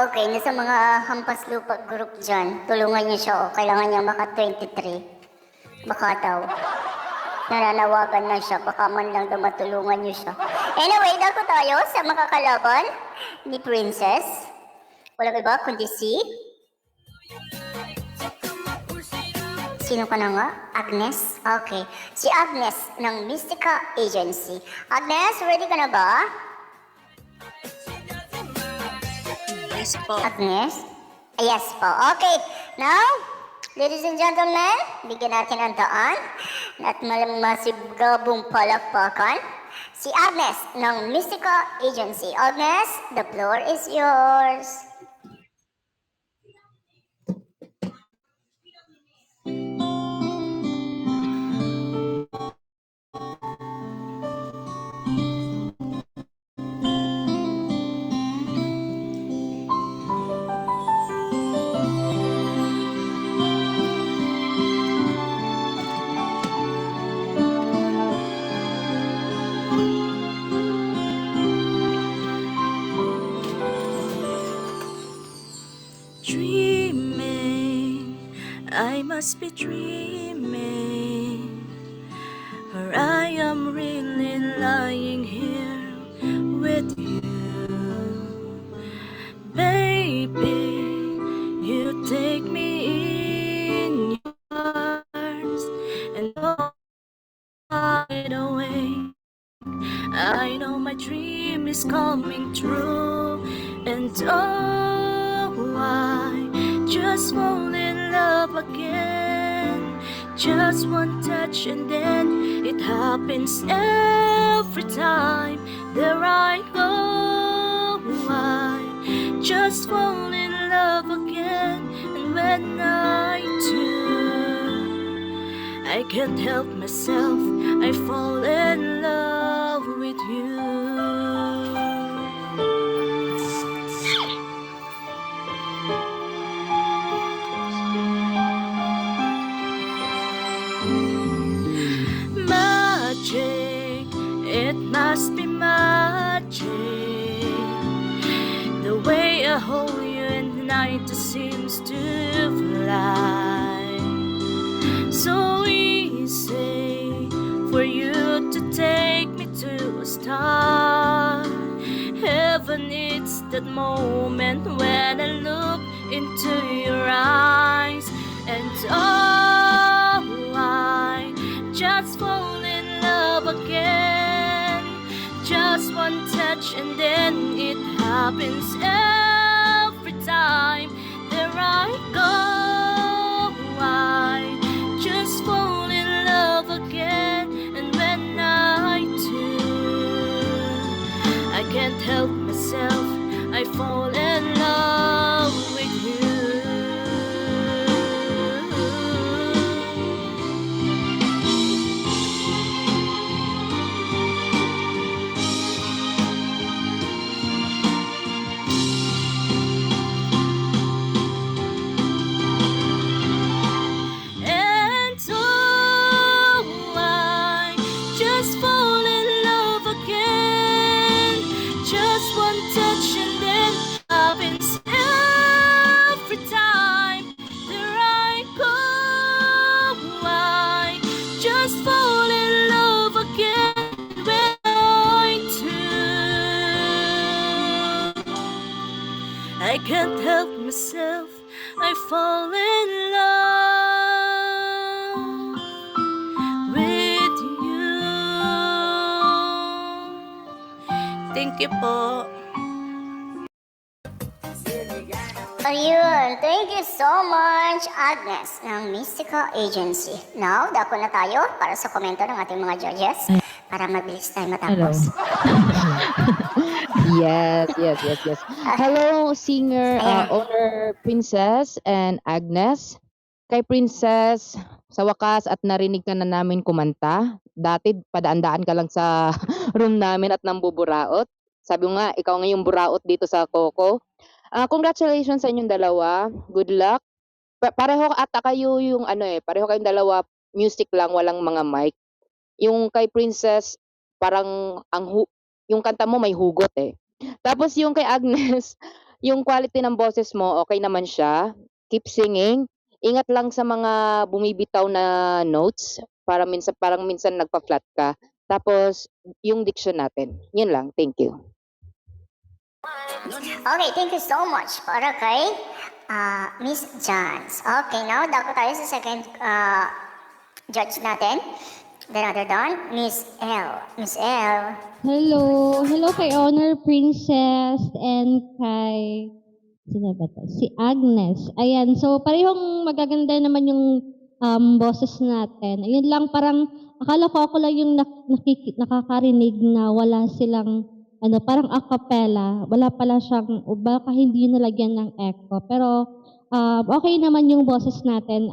Okay, nasa mga hampas lupa group dyan, tulungan niyo siya. O, kailangan niya maka 23. Baka daw. Nananawagan na siya. Baka man lang daw matulungan niyo siya. Anyway, dako tayo sa makakalaban ni Princess. Walang iba kundi si... Sino ka na nga? Agnes? Okay. Si Agnes ng Mystica Agency. Agnes, ready ka na ba? Yes po. Agnes? Yes po. Okay. Now, ladies and gentlemen, bigyan natin ang daan at masigabong palakpakan si Agnes ng Mystica Agency. Agnes, the floor is yours. Dreaming, I must be dreaming, or I am really lying here with you. Baby, you take me in your arms and hide away. I know my dream is coming true, and oh, I just fall in love again. Just one touch and then it happens every time. There I go, I just fall in love again. And when I do, I can't help myself, I fall in love with you. Magic, it must be magic. The way I hold you in the night just seems to fly. So easy for you to take me to a star. Heaven, it's that moment when I look into your eyes. And oh, I just fall in love again. Just one touch and then it happens every time. There I go, I just fall in love again. And when I do, I can't help myself, I fall in love with you. And so I just fall in love again. Just one touch and then happens every time. There I go, I just fall in love again. When I do, I can't help myself, I fall in love with you. Thank you po. Ayun, thank you so much, Agnes, ng Mystical Agency. Now, dako na tayo para sa komento ng ating mga judges para mabilis tayo matapos. Yes. Hello, singer, Ayan. owner Princess and Agnes. Kay Princess, sa wakas at narinig ka na namin kumanta. Dati, padaan-daan ka lang sa room namin at nambuburaot. Sabi mo nga, ikaw nga yung buraot dito sa Coco. Congratulations sa inyong dalawa. Good luck. Pareho ata kayo yung pareho kayong dalawa music lang, walang mga mic. Yung kay Princess, parang yung kanta mo may hugot eh. Tapos yung kay Agnes, yung quality ng boses mo, okay naman siya. Keep singing. Ingat lang sa mga bumibitaw na notes para parang minsan nagpa-flat ka. Tapos yung diction natin. Yun lang. Thank you. Okay, thank you so much para kay Miss Jans. Okay, now dako tayo sa second judge natin. Then other than Miss L. Miss L. Hello kay Honor Princess and kay sino ba to? Si Agnes. Ayan, so parehong magaganda naman yung boses natin. Ayun lang, parang akala ko ako lang yung nakakarinig na wala silang parang a cappella. Wala pala siyang, o baka hindi nalagyan ng echo. Pero okay naman yung boses natin.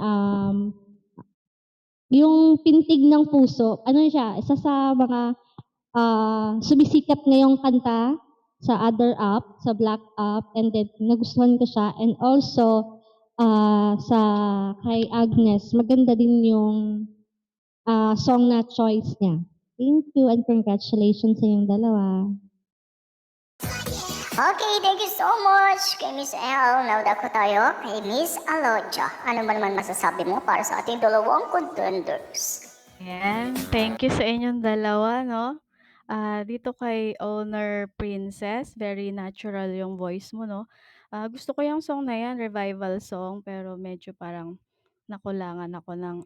Yung Pintig ng Puso, siya, isa sa mga sumisikat ngayong kanta sa Other Up, sa Black Up, and then nagustuhan ko siya. And also, sa kay Agnes, maganda din yung song na choice niya. Thank you and congratulations sa inyong dalawa. Okay, thank you so much kay Miss L. Now dako tayo kay Miss Alodia. Ano ba naman masasabi mo para sa ating dalawang contenders? Ayan, thank you sa inyong dalawa, no? Dito kay Owner Princess, very natural yung voice mo, no? Gusto ko yung song na yan, revival song, pero medyo parang nakulangan ako ng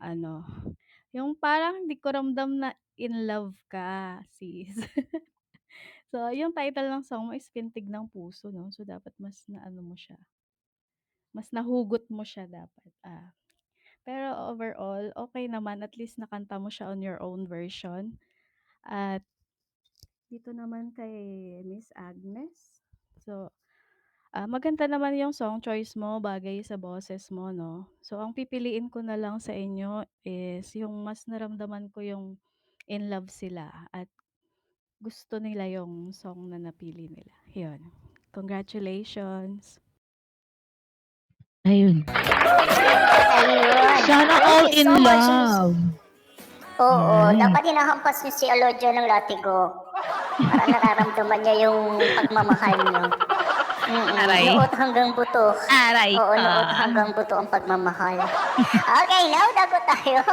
yung parang hindi ko ramdam na in love ka, sis. So, yung title ng song mo is Pintig ng Puso, no? So, dapat mas mo siya. Mas nahugot mo siya dapat. Pero overall, okay naman. At least nakanta mo siya on your own version. At dito naman kay Miss Agnes. So, maganda naman yung song choice mo, bagay sa boses mo, no? So, ang pipiliin ko na lang sa inyo is yung mas naramdaman ko yung in love sila at gusto nila yung song na napili nila. Yun. Congratulations. Ayun. Ayun. Sana Thank all you in so much, love. Oo, Right. dapat hinahampas niyo si Alodia ng latigo. Para nararamdaman niya yung pagmamahal niyo. Aray. Noot hanggang buto. Aray Oo, ka. noot hanggang buto ang pagmamahal. Okay, now dago tayo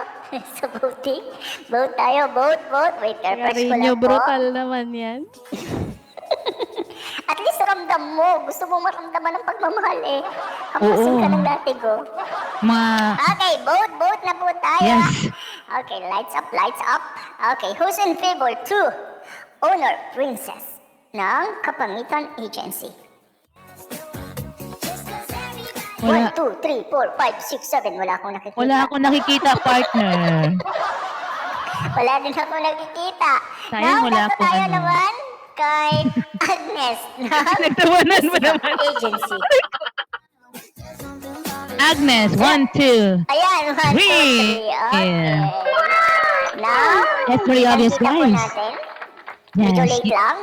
sa voting. Vote tayo, vote. Wait, refresh ko Carino, lang po. brutal naman yan. At least ramdam mo. Gusto mo maramdaman ng pagmamahal eh. Hampasin ka ng latigo. Okay, vote na po tayo. Yes. Okay, lights up. Okay, who's in favor to Honor Princess ng Kapangitan Agency? Wala. 1, 2, 3, 4, 5, 6, 7. Wala akong nakikita. Wala akong nakikita, partner. Wala din ako nakikita. Sayang, wala dapat akong tayo ano. naman kay Agnes ng Nagtawanan mo naman. Agency. Agnes, 1, 2. Ayan, 1, 2, 3. Okay. Yeah. Now, That's very obvious, nakita po guys. natin. Medyo Yes. late lang.